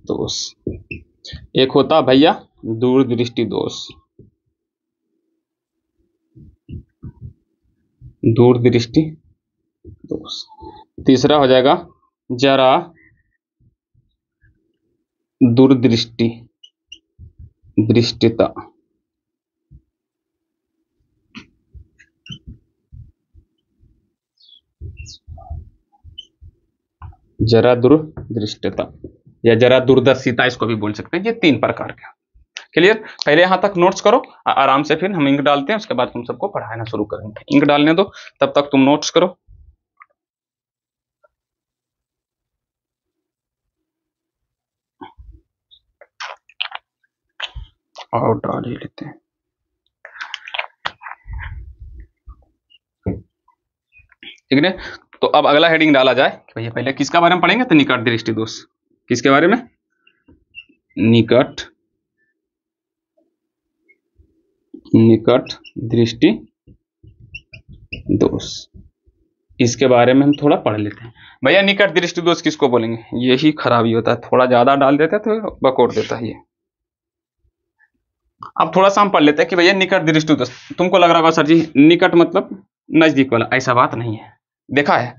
दोष। एक होता भैया दूर दृष्टि दोष, दूर दृष्टि दोष। तीसरा हो जाएगा जरा दूरदृष्टि दृष्टिता। जरा दूरदृष्टिता। या जरा दूरदर्शिता इसको भी बोल सकते हैं। ये 3 प्रकार के। क्लियर? पहले यहां तक नोट्स करो आराम से, फिर हम इंक डालते हैं, उसके बाद तुम सबको पढ़ाना शुरू करेंगे। इंक डालने दो, तब तक तुम नोट्स करो। और डाल ही लेते हैं। ठीक है, तो अब अगला हेडिंग डाला जाए कि भैया पहले किसका बारे में पढ़ेंगे, तो निकट दृष्टि दोष। किसके बारे में? निकट दृष्टि दोष, इसके बारे में हम थोड़ा पढ़ लेते हैं। भैया निकट दृष्टि दोष किसको बोलेंगे? यही खराबी होता है, थोड़ा ज्यादा डाल देते हैं तो बकोर देता है ये। अब थोड़ा सा हम पढ़ लेते हैं कि भैया निकट दृष्टि दोष। तुमको लग रहा होगा सर जी निकट मतलब नजदीक वाला, ऐसा बात नहीं है। देखा है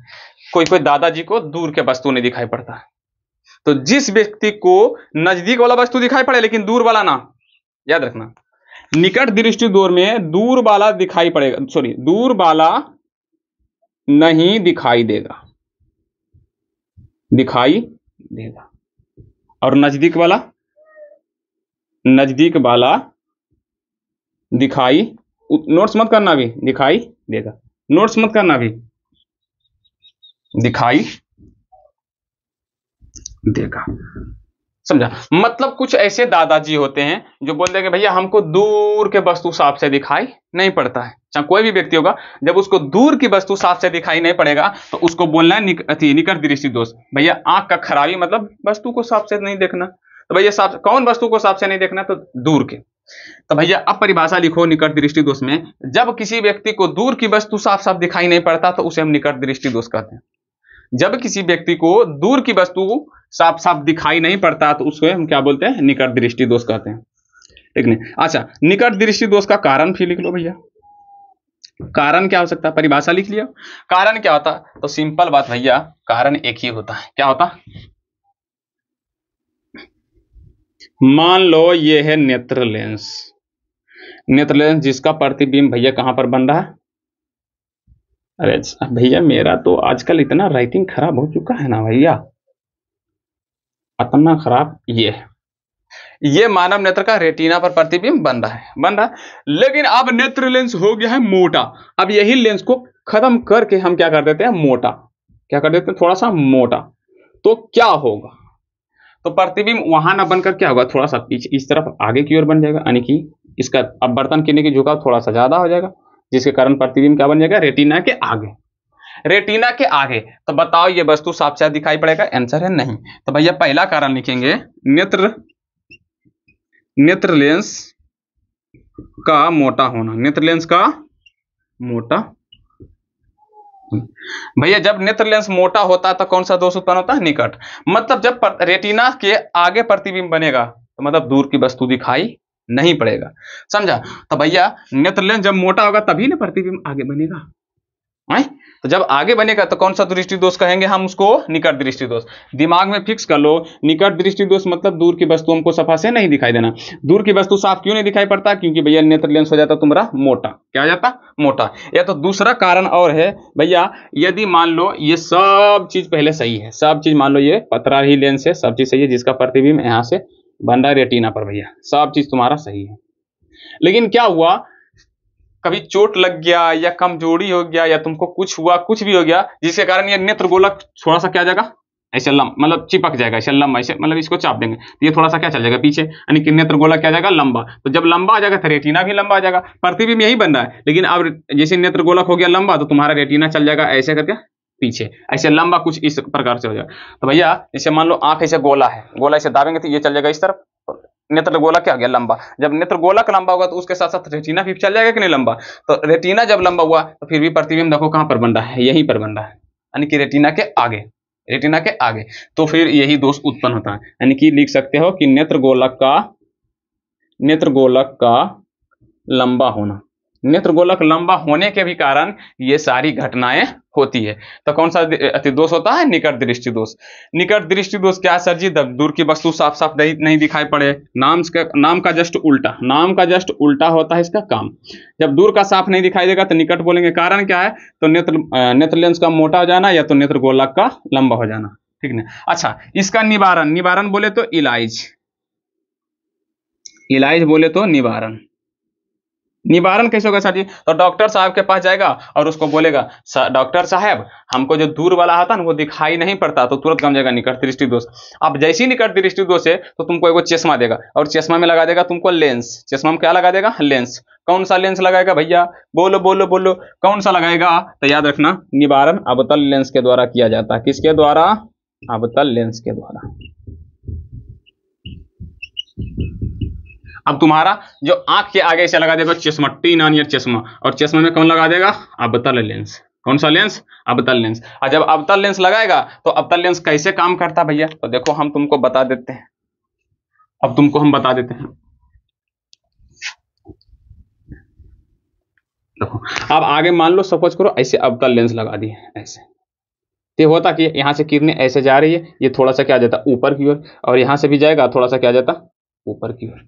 कोई कोई दादाजी को दूर के वस्तु नहीं दिखाई पड़ता, तो जिस व्यक्ति को नजदीक वाला वस्तु दिखाई पड़े लेकिन दूर वाला ना, याद रखना निकट दृष्टि दोष में दूर वाला दिखाई पड़ेगा, सॉरी दूर वाला नहीं दिखाई देगा, दिखाई देगा, और नजदीक वाला दिखाई, नोट्स मत करना भी, दिखाई देगा, नोट्स मत करना भी, दिखाई देगा। समझा? मतलब कुछ ऐसे दादाजी होते हैं जो बोलते हैं कि भैया हमको दूर के वस्तु साफ से दिखाई नहीं पड़ता है। चाहे कोई भी व्यक्ति होगा, जब उसको दूर की वस्तु साफ से दिखाई नहीं पड़ेगा तो उसको बोलना है निकट दृष्टि दोष। भैया आंख का खराबी मतलब वस्तु को साफ से नहीं देखना, तो भैया साफ कौन वस्तु को साफ से नहीं देखना? तो दूर के। तो भैया अब परिभाषा लिखो निकट दृष्टि दोष में, जब किसी व्यक्ति को दूर की वस्तु साफ साफ दिखाई नहीं पड़ता तो उसे हम निकट दृष्टि दोष कहते हैं। जब किसी व्यक्ति को दूर की वस्तु साफ साफ दिखाई नहीं पड़ता तो उसको हम क्या बोलते हैं? निकट दृष्टि दोष कहते हैं। ठीक नहीं? अच्छा, निकट दृष्टि दोष का कारण भी लिख लो भैया। कारण क्या हो सकता है? परिभाषा लिख लिया। कारण क्या होता? तो सिंपल बात भैया, कारण एक ही होता है। क्या होता? मान लो ये है नेत्र लेंस, नेत्र लेंस जिसका प्रतिबिंब भैया कहां पर बन रहा है? अरे भैया मेरा तो आजकल इतना राइटिंग खराब हो चुका है ना भैया, इतना खराब। ये मानव नेत्र का रेटिना पर प्रतिबिंब बन रहा है, लेकिन अब नेत्र लेंस हो गया है मोटा। अब यही लेंस को खत्म करके हम क्या कर देते हैं? मोटा। क्या कर देते हैं? थोड़ा सा मोटा। तो क्या होगा? तो प्रतिबिंब वहां ना बनकर क्या होगा? थोड़ा सा पीछे इस तरफ आगे की ओर बन जाएगा, यानी कि इसका अब बर्तन गिरने की झुकाव थोड़ा सा ज्यादा हो जाएगा, जिसके कारण प्रतिबिंब क्या बन जाएगा? रेटिना के आगे। रेटिना के आगे। तो बताओ ये वस्तु साफ साफ दिखाई पड़ेगा? आंसर है नहीं। तो भैया पहला कारण लिखेंगे नेत्र लेंस का मोटा होना, नेत्र लेंस का मोटा। भैया जब नेत्र लेंस मोटा होता है तो कौन सा दोष उत्पन्न होता है? निकट। मतलब जब रेटिना के आगे प्रतिबिंब बनेगा तो मतलब दूर की वस्तु दिखाई नहीं पड़ेगा। समझा? तो भैया नेत्र लेंस जब मोटा होगा तभी ना प्रतिबिंब आगे बनेगा। तो जब आगे बनेगा तो कौन सा दृष्टि दोष कहेंगे हम उसको? निकट दृष्टि दोष। दिमाग में फिक्स कर लो, निकट दृष्टि दोष मतलब दूर की वस्तु हमको सफा से नहीं दिखाई देना। दूर की वस्तु साफ क्यों नहीं दिखाई पड़ता? क्योंकि भैया नेत्र लेंस हो जाता तुम्हारा मोटा। क्या हो जाता? मोटा। या तो दूसरा कारण और है भैया, यदि मान लो ये सब चीज पहले सही है, सब चीज मान लो ये पतरा ही लेंस है, सब चीज सही है, जिसका प्रतिबिंब यहां से बन रहा है रेटिना पर, भैया सब चीज तुम्हारा सही है, लेकिन क्या हुआ? कभी चोट लग गया या कमजोरी हो गया या तुमको कुछ हुआ, कुछ भी हो गया, जिसके कारण ये नेत्र गोलक थोड़ा सा क्या जाएगा? ऐसे मतलब चिपक जाएगा, ऐसे लंबा, ऐसे मतलब इसको चाप देंगे तो ये थोड़ा सा क्या चल जाएगा? पीछे, यानी कि नेत्र गोलक क्या जाएगा? लंबा। तो जब लंबा आ जाएगा तो रेटिना भी लंबा आ जाएगा। प्रतिबिंब यही बन रहा है, लेकिन अब जैसे नेत्र गोलक हो गया लंबा तो तुम्हारा रेटिना चल जाएगा ऐसे करके पीछे, ऐसे लंबा कुछ इस प्रकार से हो जाएगा। तो भैया जैसे मान लो आंख ऐसे गोला है, गोला ऐसे दाबेंगे तो ये चल जाएगा इस तरफ, नेत्र गोलक क्या हो गया? लंबा। जब नेत्र गोलक लंबा होगा तो उसके साथ साथ रेटिना भी चल जाएगा कि नहीं? लंबा। तो रेटिना जब लंबा हुआ तो फिर भी प्रतिबिंब देखो कहां पर बन रहा है? यहीं पर बन रहा है, यानी कि रेटिना के आगे, रेटिना के आगे। तो फिर यही दोष उत्पन्न होता है, यानी कि लिख सकते हो कि नेत्र गोलक का लंबा होना, नेत्र गोलक लंबा होने के भी कारण ये सारी घटनाएं होती है। तो कौन सा दोष होता है? निकट दृष्टि दोष। निकट दृष्टि दोष क्या है सर जी? दूर की वस्तु साफ साफ नहीं दिखाई पड़े, नाम का जस्ट उल्टा, नाम का जस्ट उल्टा होता है इसका काम। जब दूर का साफ नहीं दिखाई देगा तो निकट बोलेंगे। कारण क्या है? तो नेत्र लेंस का मोटा हो जाना या तो नेत्र गोलक का लंबा हो जाना, ठीक ना। अच्छा, इसका निवारण, निवारण बोले तो इलाज, इलाज बोले तो निवारण। निवारण कैसे होगा सर जी? तो डॉक्टर साहब के पास जाएगा और उसको बोलेगा डॉक्टर साहब हमको जो दूर वाला आता है ना वो दिखाई नहीं पड़ता, तो तुरंत कम जाएगा निकट दृष्टि दोष। अब जैसे ही निकट दृष्टि दोष है तो तुमको एगो चश्मा देगा और चश्मा में लगा देगा तुमको लेंस। चश्मा में क्या लगा देगा? लेंस। कौन सा लेंस लगाएगा भैया? बोलो बोलो बोलो, कौन सा लगाएगा? तो याद रखना, निवारण अवतल लेंस के द्वारा किया जाता है। किसके द्वारा? अवतल लेंस के द्वारा। अब तुम्हारा जो आंख के आगे से लगा देगा चश्मा, टीन ऑन ईयर चश्मा, और चश्मा में कौन लगा देगा? अवतल लेंस। कौन सा लेंस? अवतल लेंस। और जब अवतल लेंस लगाएगा तो अवतल लेंस कैसे काम करता भैया? तो देखो हम तुमको बता देते हैं, अब तुमको हम बता देते हैं। देखो अब आगे मान लो सपोज करो ऐसे अवतल लेंस लगा दिए ऐसे, तो होता कि यहाँ से किरणें ऐसे जा रही है, ये थोड़ा सा क्या जाता ऊपर की ओर, और यहाँ से भी जाएगा थोड़ा सा क्या जाता ऊपर की ओर।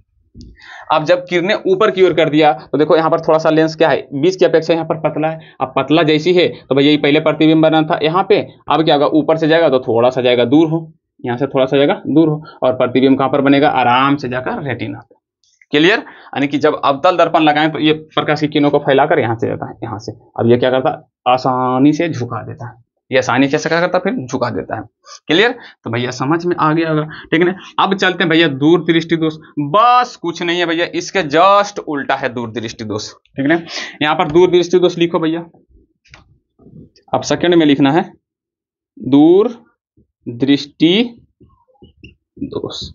अब जब किरणें ऊपर की ओर कर दिया तो देखो यहाँ पर थोड़ा सा लेंस क्या है, बीच की अपेक्षा यहाँ पर पतला है। अब पतला जैसी है तो भैया ये पहले प्रतिबिंब बना था यहाँ पे, अब क्या होगा ऊपर से जाएगा तो थोड़ा सा जाएगा दूर हो, यहाँ से थोड़ा सा जाएगा दूर हो, और प्रतिबिंब कहाँ पर बनेगा? आराम से जाकर रेटिना पे। क्लियर? यानी कि जब अवतल दर्पण लगाएं तो ये प्रकाश की किरणों को फैलाकर यहाँ से जाता है, यहाँ से। अब ये क्या करता है? आसानी से झुका देता है। ये आसानी कैसे क्या करता है? फिर झुका देता है। क्लियर? तो भैया समझ में आ गया होगा, ठीक है। अब चलते हैं भैया दूर दृष्टि दोष। बस कुछ नहीं है भैया, इसके जस्ट उल्टा है दूर दृष्टि दोष, ठीक है। यहाँ पर दूर दृष्टि दोष लिखो भैया, अब सेकंड में लिखना है दूर दृष्टि दोष।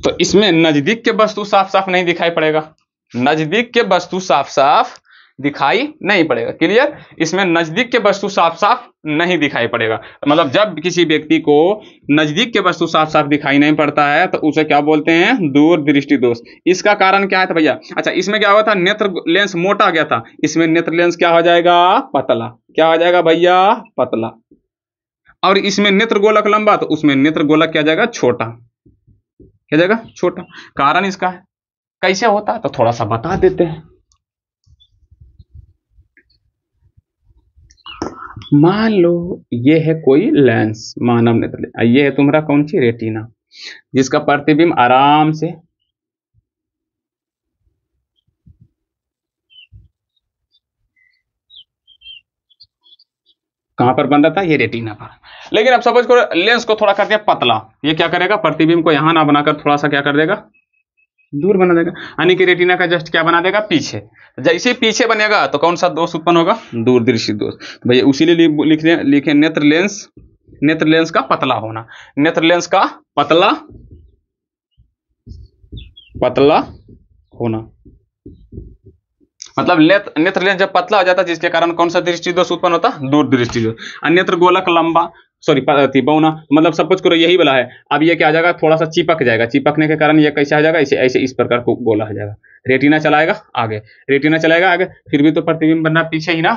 तो इसमें नजदीक के वस्तु साफ साफ नहीं दिखाई पड़ेगा, नजदीक के वस्तु साफ साफ दिखाई नहीं पड़ेगा। क्लियर? इसमें नजदीक के वस्तु साफ साफ नहीं दिखाई पड़ेगा, मतलब जब किसी व्यक्ति को नजदीक के वस्तु साफ साफ दिखाई नहीं पड़ता है तो उसे क्या बोलते हैं? दूर दृष्टि दोष। इसका कारण क्या है था भैया? अच्छा, इसमें क्या हुआ था? नेत्र लेंस मोटा गया था, इसमें नेत्र लेंस क्या हो जाएगा? पतला। क्या हो जाएगा भैया? पतला। और इसमें नेत्र गोलक लंबा, तो उसमें नेत्र गोलक क्या जाएगा? छोटा। क्या जाएगा? छोटा। कारण इसका है, कैसे होता है तो थोड़ा सा बता देते हैं। मान लो ये है कोई लेंस, मानव नेत्र, ये है तुम्हारा कौन सी? रेटिना, जिसका प्रतिबिंब आराम से कहां पर बन रहा था? ये रेटिना पर। लेकिन अब सपोज करो लेंस को थोड़ा कर दिया पतला, ये क्या करेगा? प्रतिबिंब को यहां ना बनाकर थोड़ा सा क्या कर देगा? दूर बना देगा, यानी कि रेटिना का जस्ट क्या बना देगा? पीछे। जैसे पीछे बनेगा तो कौन सा दोष उत्पन्न होगा? दूर दृष्टि दोष। तो भैया उसीलिए लिखे नेत्र लेंस, नेत्र लेंस का पतला होना, नेत्र लेंस का पतला पतला होना, मतलब नेत्र लेंस जब पतला हो जाता है जिसके कारण कौन सा दृष्टि दोष उत्पन्न होता? दूर दृष्टि दोष। नेत्र गोलक लंबा, सॉरी बौना, मतलब सब कुछ करो यही वाला है। अब ये क्या आ जाएगा? थोड़ा सा चिपक जाएगा, चिपकने के कारण ये कैसे आ जाएगा? ऐसे ऐसे इस प्रकार को गोला हो जाएगा। रेटिना चलाएगा आगे, रेटिना चलाएगा आगे, फिर भी तो प्रतिबिंब बन रहा पीछे ही ना,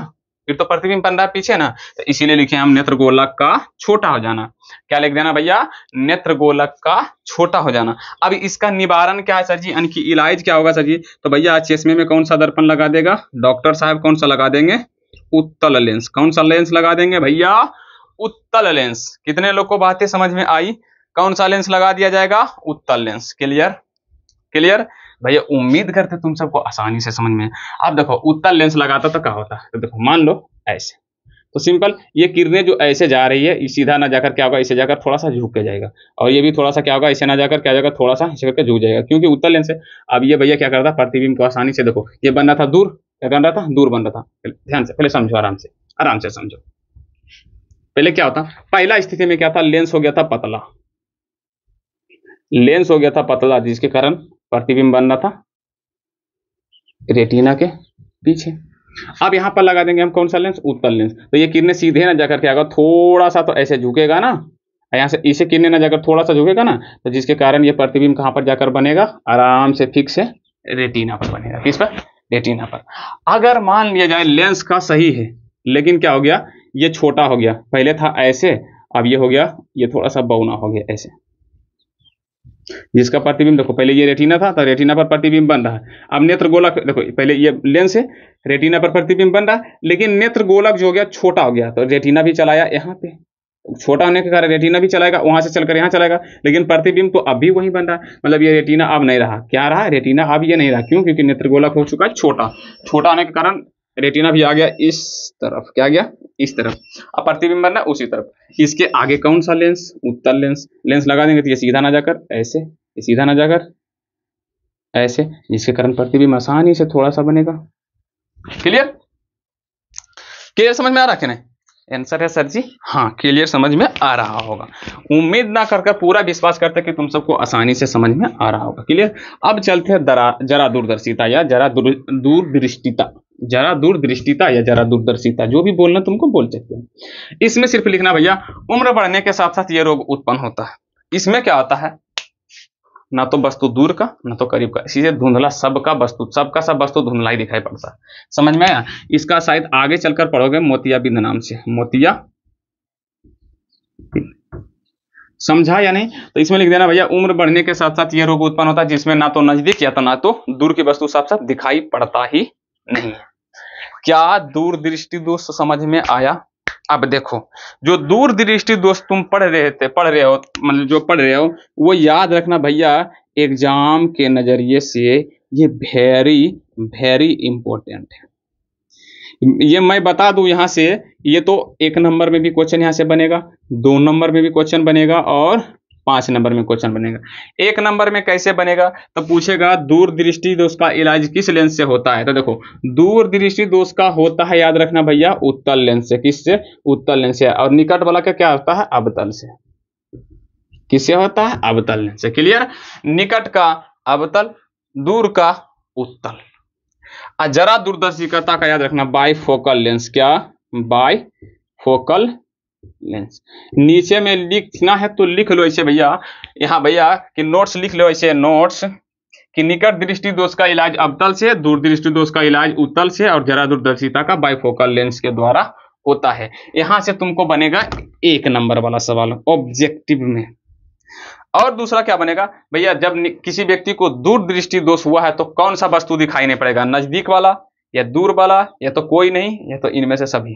फिर तो प्रतिबिंब बन रहा पीछे ना, तो इसीलिए लिखे हम नेत्र गोलक का छोटा हो जाना। क्या लिख देना भैया? नेत्र गोलक का छोटा हो जाना। अब इसका निवारण क्या है सर जी, यानी कि इलाज क्या होगा सर जी? तो भैया चश्मे में कौन सा दर्पण लगा देगा डॉक्टर साहब? कौन सा लगा देंगे? उत्तल लेंस। कौन सा लेंस लगा देंगे भैया? उत्तल लेंस। कितने लोग को बातें समझ में आई? कौन सा लेंस लगा दिया जाएगा? उत्तल लेंस। क्लियर? क्लियर भैया? उम्मीद करते तुम सबको आसानी से समझ में। अब देखो उत्तल लेंस लगाता तो क्या होता है? तो देखो मान लो ऐसे, तो सिंपल ये किरणें जो ऐसे जा रही है, सीधा ना जाकर क्या होगा? ऐसे जाकर थोड़ा सा झुक के जाएगा, और ये भी थोड़ा सा क्या होगा? ऐसे ना जाकर क्या जाएगा? थोड़ा सा ऐसे करके झुक जाएगा, क्योंकि उत्तल लेंस है। अब ये भैया क्या करता है? प्रतिबिंब को आसानी से, देखो ये बन रहा था दूर, क्या बन रहा था? दूर बन रहा था। ध्यान से पहले समझो, आराम से, आराम से समझो। पहले क्या होता? पहला स्थिति में क्या था? लेंस हो गया था पतला, लेंस हो गया था पतला, जिसके कारण प्रतिबिंब बन रहा था रेटिना के पीछे। अब यहां पर लगा देंगे हम कौन सा लेंस? उत्तल लेंस। तो ये किरणें सीधे ना जाकर क्या होगा? थोड़ा सा तो ऐसे झुकेगा ना, यहां से इसे किरणें ना जाकर थोड़ा सा झुकेगा ना, तो जिसके कारण ये प्रतिबिंब कहां पर जाकर बनेगा? आराम से फिक्स है रेटिना पर बनेगा। किस पर? रेटिना पर। अगर मान लिया जाए लेंस का सही है, लेकिन क्या हो गया? ये छोटा हो गया, पहले था ऐसे, अब ये हो गया, ये थोड़ा सा बौना हो गया ऐसे, जिसका प्रतिबिंब देखो पहले ये रेटिना था तो रेटिना पर प्रतिबिंब बन रहा है। अब नेत्र गोलक देखो, पहले ये लेंस है, रेटिना पर प्रतिबिंब बन रहा है, लेकिन नेत्र गोलक जो हो गया छोटा हो गया, तो रेटिना भी चलाया यहाँ पे, छोटा होने के कारण रेटिना भी चलाएगा, वहां से चलकर यहाँ चलाएगा, लेकिन प्रतिबिंब तो अब भी वही बन रहा है, मतलब ये रेटिना अब नहीं रहा। क्या रहा? रेटिना अब ये नहीं रहा। क्यों? क्योंकि नेत्रगोलक हो चुका है छोटा। छोटा होने के कारण रेटिना भी आ गया इस तरफ। क्या आ गया? इस तरफ। अब प्रतिबिंब बनना उसी तरफ। इसके आगे कौन सा लेंस? उत्तल लेंस। लेंस लगा देंगे तो ये सीधा ना जाकर ऐसे, ये सीधा ना जाकर ऐसे, जिसके कारण प्रतिबिंब आसानी से थोड़ा सा बनेगा। क्लियर? क्लियर समझ में आ रहा कि नहीं? आंसर है सर जी हाँ, क्लियर समझ में आ रहा होगा। उम्मीद ना कर पूरा विश्वास करते कि तुम सबको आसानी से समझ में आ रहा होगा। क्लियर? अब चलते हैं जरा दूरदर्शिता या जरा दूरदृष्टिता, जरा दूरदृष्टिता या जरा दूरदर्शिता, जो भी बोलना तुमको बोल सकते हो। इसमें सिर्फ लिखना भैया उम्र बढ़ने के साथ साथ ये रोग उत्पन्न होता है। इसमें क्या होता है? ना तो वस्तु दूर का ना तो करीब का, इसीलिए धुंधला सबका सब वस्तु धुंधला ही दिखाई पड़ता है। समझ में आया? इसका शायद आगे चलकर पढ़ोगे मोतियाबिंद नाम से। मोतिया समझा या नहीं? तो इसमें लिख देना भैया उम्र बढ़ने के साथ साथ यह रोग उत्पन्न होता है जिसमें ना तो नजदीक या तो ना तो दूर की वस्तु साफ साफ दिखाई पड़ता ही नहीं है। क्या दूरदृष्टि दोष समझ में आया? अब देखो, जो दूरदृष्टि दोष तुम पढ़ रहे हो, मतलब जो पढ़ रहे हो वो याद रखना भैया, एग्जाम के नजरिए से ये वेरी वेरी इंपॉर्टेंट है। ये मैं बता दूं यहां से, ये तो 1 नंबर में भी क्वेश्चन यहां से बनेगा, 2 नंबर में भी क्वेश्चन बनेगा और 5 नंबर में क्वेश्चन बनेगा। 1 नंबर में कैसे बनेगा? तो पूछेगा दूरदृष्टि दोष का इलाज किस लेंस से होता है। तो देखो, दूरदृष्टि दोष का होता है, याद रखना भैया, उत्तल लेंस से। किससे? उत्तल लेंस से। और निकट वाला का क्या होता है? अवतल से। किससे होता है? अवतल लेंस से। क्लियर? निकट का अवतल, दूर का उत्तल। जरा दूरदर्शिता का याद रखना बाइफोकल लेंस। क्या? Bifocal lens. नीचे में लिखना है तो लिख लो ऐसे भैया, यहाँ भैया कि नोट्स लिख लो ऐसे, नोट्स कि निकट दृष्टि दोष का इलाज अवतल से, दूर दृष्टि दोष का इलाज उत्तल से और जरा दूरदर्शिता का बाइफोकल लेंस के द्वारा होता है। यहां से तुमको बनेगा 1 नंबर वाला सवाल ऑब्जेक्टिव में। और दूसरा क्या बनेगा भैया, जब किसी व्यक्ति को दूर दृष्टि दोष हुआ है तो कौन सा वस्तु दिखाई नहीं पड़ेगा? नजदीक वाला या दूर वाला या तो कोई नहीं या तो इनमें से सभी।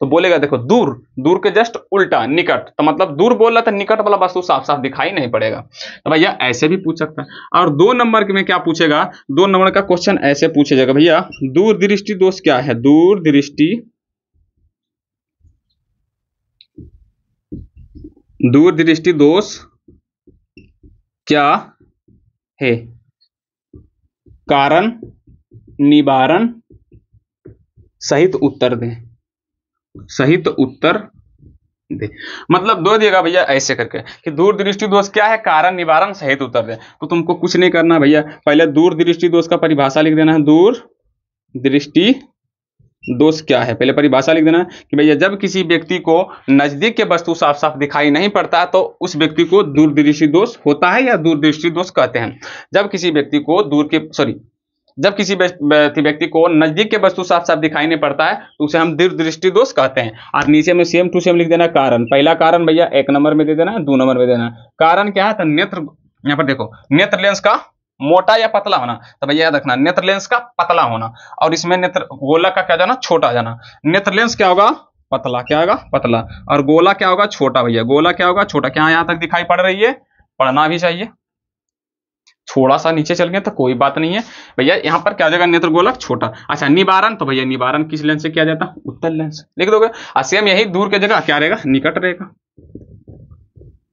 तो बोलेगा देखो दूर, दूर के जस्ट उल्टा निकट, तो मतलब दूर बोल रहा था, निकट वाला वस्तु साफ साफ दिखाई नहीं पड़ेगा। तो भैया ऐसे भी पूछ सकता है। और 2 नंबर में क्या पूछेगा? 2 नंबर का क्वेश्चन ऐसे पूछेगा भैया, दूर दृष्टि दोष क्या है? दूर दृष्टि दोष क्या है? कारण निवारण सहित उत्तर दें, सहित उत्तर दे। मतलब दो देगा भैया ऐसे करके कि दूर दृष्टि दोष क्या है, कारण निवारण सहित उत्तर दे। तो तुमको कुछ नहीं करना भैया, पहले दूर दृष्टि दोष का परिभाषा लिख देना है। दूर दृष्टि दोष क्या है, पहले परिभाषा लिख देना है कि भैया जब किसी व्यक्ति को नजदीक के वस्तु साफ साफ दिखाई नहीं पड़ता तो उस व्यक्ति को दूरदृष्टि दोष होता है या दूरदृष्टि दोष कहते हैं। जब किसी व्यक्ति को जब किसी व्यक्ति को नजदीक के वस्तु साफ साफ दिखाई नहीं पड़ता है तो उसे हम दूरदृष्टि दोष कहते हैं। और नीचे में सेम टू सेम लिख देना कारण। पहला कारण भैया 1 नंबर में दे देना, 2 नंबर में देना। कारण क्या है? तो नेत्र, यहाँ पर देखो, नेत्र लेंस का मोटा या पतला होना। तो भैया याद रखना नेत्र लेंस का पतला होना, और इसमें नेत्र गोला का क्या जाना? छोटा जाना। नेत्र लेंस क्या होगा? पतला। क्या होगा? पतला। और गोला क्या होगा? छोटा। भैया गोला क्या होगा? छोटा। क्या यहाँ तक दिखाई पड़ रही है? पढ़ना भी चाहिए। थोड़ा सा नीचे चल गए तो कोई बात नहीं है भैया, यहाँ पर क्या हो जाएगा? नेत्र गोलक छोटा। अच्छा, निवारण, तो भैया निवारण किस लेंस से किया जाता है? उत्तल लेंस। लिख दोगे। और सेम यही दूर के जगह क्या रहेगा? निकट रहेगा,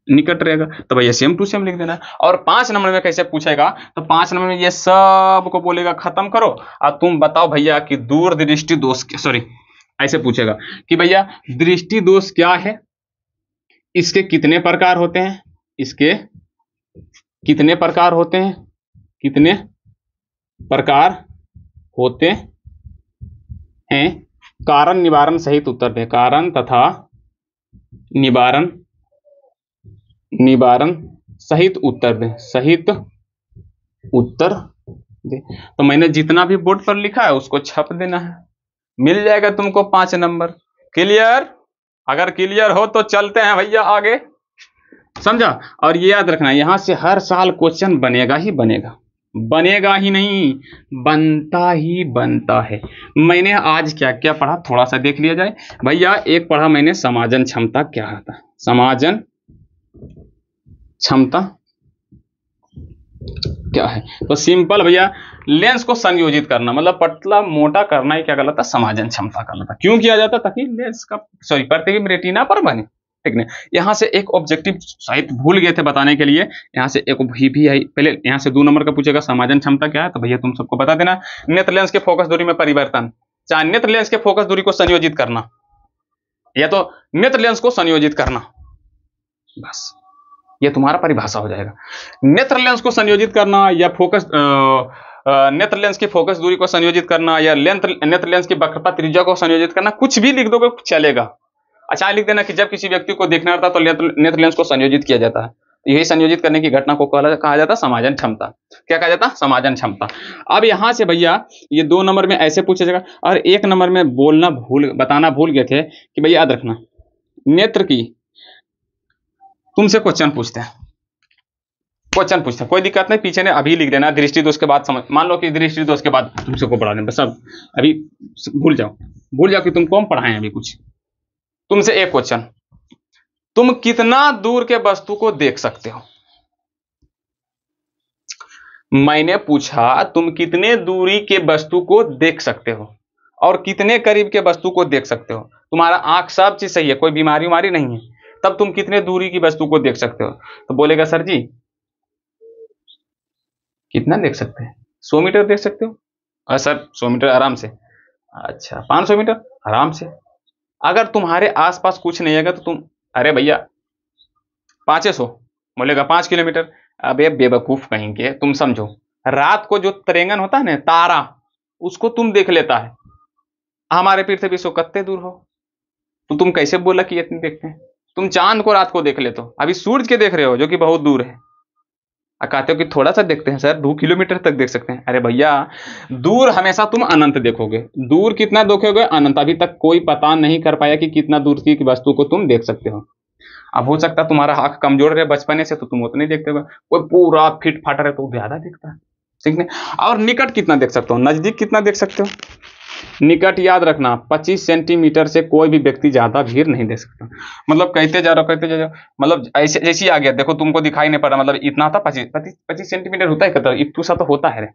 निकट रहेगा। तो भैया सेम टू सेम लिख देना। और 5 नंबर में कैसे पूछेगा? तो 5 नंबर में ये सब को बोलेगा खत्म करो और तुम बताओ भैया कि दूर दृष्टि दोष, सॉरी ऐसे पूछेगा कि भैया दृष्टि दोष क्या है, इसके कितने प्रकार होते हैं, इसके कितने प्रकार होते हैं, कितने प्रकार होते हैं, कारण निवारण सहित उत्तर दे। कारण तथा निवारण सहित उत्तर दे, सहित उत्तर दे। तो मैंने जितना भी बोर्ड पर लिखा है उसको छप देना है, मिल जाएगा तुमको 5 नंबर। क्लियर? अगर क्लियर हो तो चलते हैं भैया आगे। समझा? और ये याद रखना, यहां से हर साल क्वेश्चन बनेगा ही बनेगा। बनेगा ही नहीं, बनता ही बनता है। मैंने आज क्या क्या पढ़ा थोड़ा सा देख लिया जाए भैया। एक पढ़ा मैंने समाजन क्षमता क्या होता, समाजन क्षमता क्या है। तो सिंपल भैया, लेंस को संयोजित करना मतलब पतला मोटा करना ही क्या कहलाता, समाजन क्षमता कहलाता। क्यों किया जाता, ताकि लेंस का प्रतिबिंब रेटिना पर बने, ठीक है। यहाँ से एक ऑब्जेक्टिव शायद भूल गए थे बताने के लिए, यहाँ से एक भी आई, पहले यहाँ से 2 नंबर का पूछेगा समाजन क्षमता क्या है, तो भैया तुम सबको बता देना, नेत्र लेंस के फोकस दूरी में परिवर्तन, चाहे नेत्र लेंस के फोकस दूरी को संयोजित करना या तो नेत्र लेंस को संयोजित करना, बस ये तुम्हारा परिभाषा हो जाएगा। नेत्र लेंस को संयोजित करना या फोकस नेत्र लेंस की फोकस दूरी को संयोजित करना या नेत्र लेंस की वक्रता त्रिज्या को संयोजित करना, कुछ भी लिख दोगे चलेगा। अच्छा लिख देना कि जब किसी व्यक्ति को देखना होता है तो नेत्र लेंस को संयोजित किया जाता है, यही संयोजित करने की घटना को कहा जाता है समाजन क्षमता। क्या कहा जाता है, समाजन क्षमता। अब यहां से भैया ये 2 नंबर में ऐसे पूछा जाएगा, और 1 नंबर में बताना भूल गए थे कि भैया याद रखना, नेत्र की तुमसे क्वेश्चन पूछते हैं, कोई दिक्कत नहीं, पीछे ने अभी लिख देना, दृष्टि दोष के बाद समझ, मान लो कि दृष्टि दोष के बाद तुमसे को पढ़ा दें, बस अब अभी भूल जाओ कि तुमको हम पढ़ाएं अभी कुछ। तुमसे एक क्वेश्चन, तुम कितना दूर के वस्तु को देख सकते हो। मैंने पूछा तुम कितने दूरी के वस्तु को देख सकते हो और कितने करीब के वस्तु को देख सकते हो। तुम्हारा आंख सब चीज सही है, कोई बीमारी नहीं है, तब तुम कितने दूरी की वस्तु को देख सकते हो। तो बोलेगा सर जी कितना देख सकते हैं, 100 मीटर देख सकते हो। सर 100 मीटर आराम से। अच्छा 500 मीटर आराम से। अगर तुम्हारे आसपास कुछ नहीं है तो तुम, अरे भैया 500, बोलेगा 5 किलोमीटर। अबे बेवकूफ कहीं के, तुम समझो, रात को जो तरेंगन होता है ना तारा, उसको तुम देख लेता है, हमारे पृथ्वी से कत्ते दूर हो, तो तुम कैसे बोला कि इतनी देखते हैं। तुम चांद को रात को देख लेते हो, अभी सूरज के देख रहे हो जो कि बहुत दूर है, कहते हो कि थोड़ा सा देखते हैं सर, 2 किलोमीटर तक देख सकते हैं। अरे भैया दूर हमेशा तुम अनंत देखोगे, दूर कितना देखोगे, अनंत। अभी तक कोई पता नहीं कर पाया कि कितना दूर की वस्तु को तुम देख सकते हो। अब हो सकता है तुम्हारा आंख कमजोर रहे बचपने से, तो तुम उतना नहीं देखते हो, कोई पूरा फिट फाट रहे तो ज्यादा देखता है, ठीक है। और निकट कितना देख सकते हो, नजदीक कितना देख सकते हो। निकट याद रखना 25 सेंटीमीटर से कोई भी व्यक्ति ज्यादा भीड़ नहीं दे सकता। मतलब कहते जा रहे हो, मतलब ऐसे जैसे ही आ गया, देखो तुमको दिखाई नहीं पड़ रहा, मतलब इतना था 25 सेंटीमीटर होता है, कहता इतना सा तो होता है रे,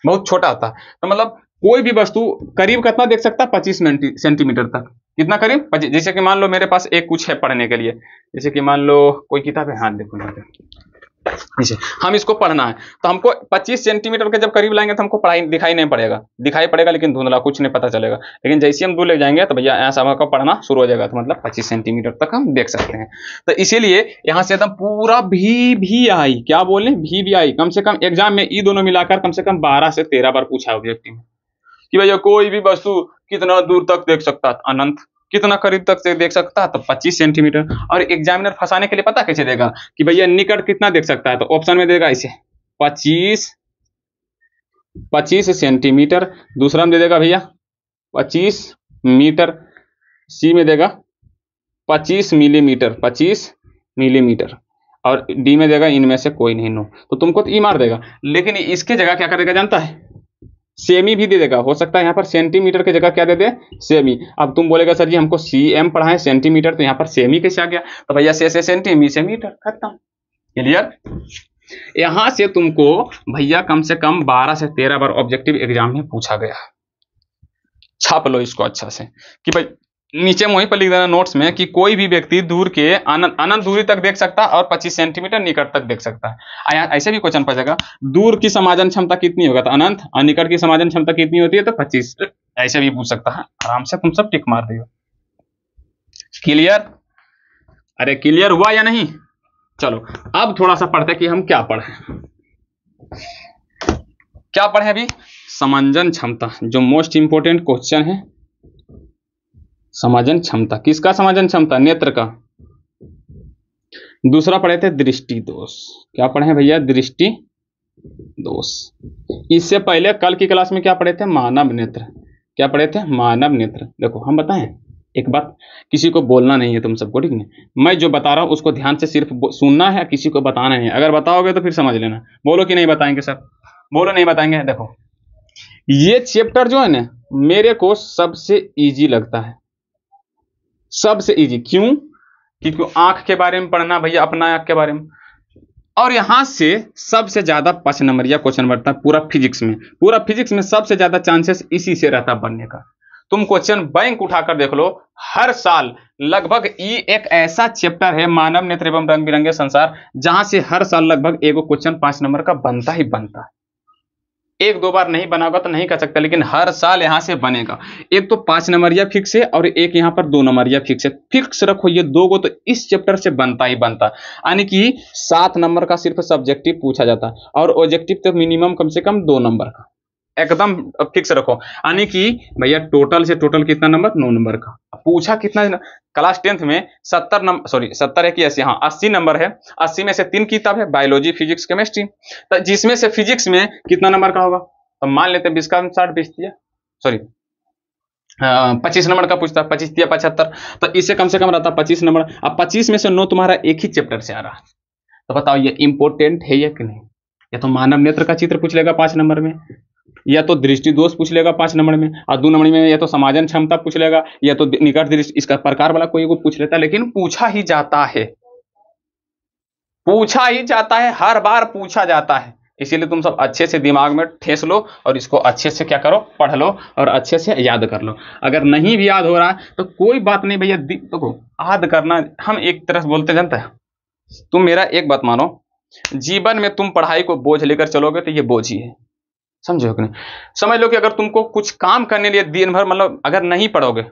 बहुत छोटा होता है। तो मतलब कोई भी वस्तु करीब कितना देख सकता है, 25 सेंटीमीटर तक। कितना करीब, जैसे कि मान लो मेरे पास एक कुछ है पढ़ने के लिए, जैसे कि मान लो कोई किताब है, हाथ देखो हम इसको पढ़ना है, तो हमको 25 सेंटीमीटर के जब करीब लाएंगे तो हमको पढ़ाई दिखाई नहीं पड़ेगा, दिखाई पड़ेगा लेकिन धुंधला, कुछ नहीं पता चलेगा। लेकिन जैसे हम दूर ले जाएंगे तो भैया ऐसा हमको पढ़ना शुरू हो जाएगा, तो मतलब 25 सेंटीमीटर तक हम देख सकते हैं। तो इसीलिए यहाँ से एकदम पूरा भी आई, क्या बोले भी आई, कम से कम एग्जाम में ये दोनों मिलाकर कम से कम 12 से 13 बार पूछा ऑब्जेक्टिव में कि भैया कोई भी वस्तु कितना दूर तक देख सकता है, अनंत। कितना करीब तक से देख सकता है, तो 25 सेंटीमीटर। और एग्जामिनर फंसाने के लिए पता कैसे देगा कि भैया निकट कितना देख सकता है, तो ऑप्शन में देगा इसे 25 सेंटीमीटर, दूसरा में दे देगा भैया 25 मीटर, सी में देगा 25 मिलीमीटर, और डी में देगा इनमें से कोई नहीं, नो। तो तुमको तो ई मार देगा, लेकिन इसके जगह क्या करेगा जानता है, सेमी भी दे देगा। हो सकता है यहाँ पर सेंटीमीटर की जगह क्या दे दे, सेमी। अब तुम बोलेगा सर जी हमको सीएम पढ़ा है सेंटीमीटर, तो यहाँ पर सेमी कैसे आ गया, तो भैया से सेंटीमीटर से मीटर, खत्म, क्लियर। यहां से तुमको भैया कम से कम 12 से 13 बार ऑब्जेक्टिव एग्जाम में पूछा गया। छाप लो इसको अच्छा से कि भाई नीचे वहीं पर लिख देना नोट्स में कि कोई भी व्यक्ति दूर के अनंत दूरी तक देख सकता है और 25 सेंटीमीटर निकट तक देख सकता है। ऐसे भी क्वेश्चन पूछेगा दूर की समाजन क्षमता कितनी होगा, तो अनंत, और निकट की समाजन क्षमता कितनी होती है, तो 25। ऐसे भी पूछ सकता है, आराम से तुम सब टिक मार दियो। क्लियर, अरे क्लियर हुआ या नहीं। चलो अब थोड़ा सा पढ़ते कि हम क्या पढ़े अभी। समाजन क्षमता जो मोस्ट इंपोर्टेंट क्वेश्चन है, समाजन क्षमता, किसका समाजन क्षमता, नेत्र का। दूसरा पढ़े थे दृष्टि दोष, क्या पढ़े भैया, दृष्टि दोष। इससे पहले कल की क्लास में क्या पढ़े थे, मानव नेत्र। क्या पढ़े थे, मानव नेत्र। देखो हम बताएं एक बात, किसी को बोलना नहीं है तुम सबको, ठीक है। मैं जो बता रहा हूं उसको ध्यान से सिर्फ सुनना है, किसी को बताना नहीं है। अगर बताओगे तो फिर समझ लेना, बोलो कि नहीं बताएंगे सर, बोलो नहीं बताएंगे। देखो ये चैप्टर जो है ना मेरे को सबसे इजी लगता है, सबसे इजी। क्यों? क्योंकि आंख के बारे में पढ़ना भैया, अपना आंख के बारे में, और यहां से सबसे ज्यादा 5 नंबर या क्वेश्चन बनता है पूरा फिजिक्स में। पूरा फिजिक्स में सबसे ज्यादा चांसेस इसी से रहता बनने का। तुम क्वेश्चन बैंक उठाकर देख लो, हर साल लगभग ये एक ऐसा चैप्टर है मानव नेत्र एवं रंग बिरंगे संसार, जहां से हर साल लगभग एगो क्वेश्चन 5 नंबर का बनता ही बनता है। एक दो बार नहीं बना होगा तो नहीं कर सकता, लेकिन हर साल यहां से बनेगा। एक तो 5 नंबरिया फिक्स है और एक यहां पर 2 नंबरिया फिक्स है। फिक्स रखो ये दो को, तो इस चैप्टर से बनता ही बनता, यानी कि 7 नंबर का सिर्फ सब्जेक्टिव पूछा जाता है और ऑब्जेक्टिव तो मिनिमम कम से कम 2 नंबर का एकदम फिक्स रखो। यानी कि भैया टोटल से टोटल कितना नंबर? 9 नंबर का। पूछा कितना? क्लास 10th में 70 नंबर, सॉरी 70 है कि 80, हाँ 80 नंबर है। 80 में से 3 किताब है, बायोलॉजी, फिजिक्स, केमिस्ट्री। तो जिसमें से फिजिक्स में कितना नंबर का होगा? तो मान लेते हैं 20 का 60, 20 दिया, सॉरी 25 नंबर का पूछता है, 25 दिया 75, तो इससे कम से कम रहता 25 नंबर। अब 25 में से 9 तुम्हारा एक ही चैप्टर से आ रहा है, तो बताओ ये इंपॉर्टेंट है या कि नहीं? या तो मानव नेत्र का चित्र पूछ लेगा 5 नंबर में, या तो दृष्टि दोष पूछ लेगा 5 नंबर में, और 2 नंबर में या तो समाजन क्षमता पूछ लेगा, या तो निकट दृष्टि, इसका प्रकार वाला कोई पूछ लेता है। लेकिन पूछा ही जाता है, पूछा ही जाता है, हर बार पूछा जाता है। इसीलिए तुम सब अच्छे से दिमाग में ठेस लो और इसको अच्छे से क्या करो, पढ़ लो और अच्छे से याद कर लो। अगर नहीं भी याद हो रहा तो कोई बात नहीं भैया, देखो याद करना हम एक तरह से बोलते, जानते हैं, तुम मेरा एक बात मानो, जीवन में तुम पढ़ाई को बोझ लेकर चलोगे तो ये बोझ ही है, समझो कि नहीं? समझ लो कि अगर तुमको कुछ काम करने लिए दिन भर, मतलब अगर नहीं पढ़ोगे,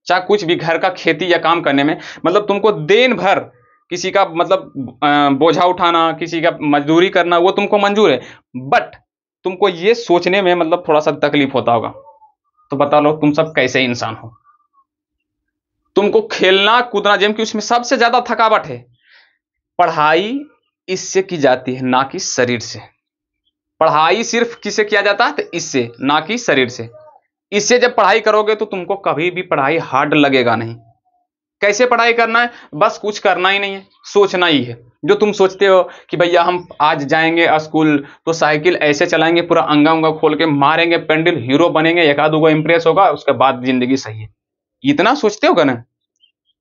चाहे कुछ भी घर का खेती या काम करने में, मतलब तुमको दिन भर किसी का मतलब बोझा उठाना, किसी का मजदूरी करना, वो तुमको मंजूर है, बट तुमको ये सोचने में मतलब थोड़ा सा तकलीफ होता होगा, तो बता लो तुम सब कैसे इंसान हो? तुमको खेलना कूदना, जेम की उसमें सबसे ज्यादा थकावट है। पढ़ाई इससे की जाती है, ना कि शरीर से। पढ़ाई सिर्फ किससे किया जाता है? तो इससे, ना कि शरीर से। इससे जब पढ़ाई करोगे तो तुमको कभी भी पढ़ाई हार्ड लगेगा नहीं। कैसे पढ़ाई करना है? बस कुछ करना ही नहीं है, सोचना ही है। जो तुम सोचते हो कि भैया हम आज जाएंगे स्कूल तो साइकिल ऐसे चलाएंगे, पूरा अंगा उंगा खोल के मारेंगे पेंडल, हीरो बनेंगे, एक आध गो इंप्रेस होगा, उसके बाद जिंदगी सही है, इतना सोचते होगा ना?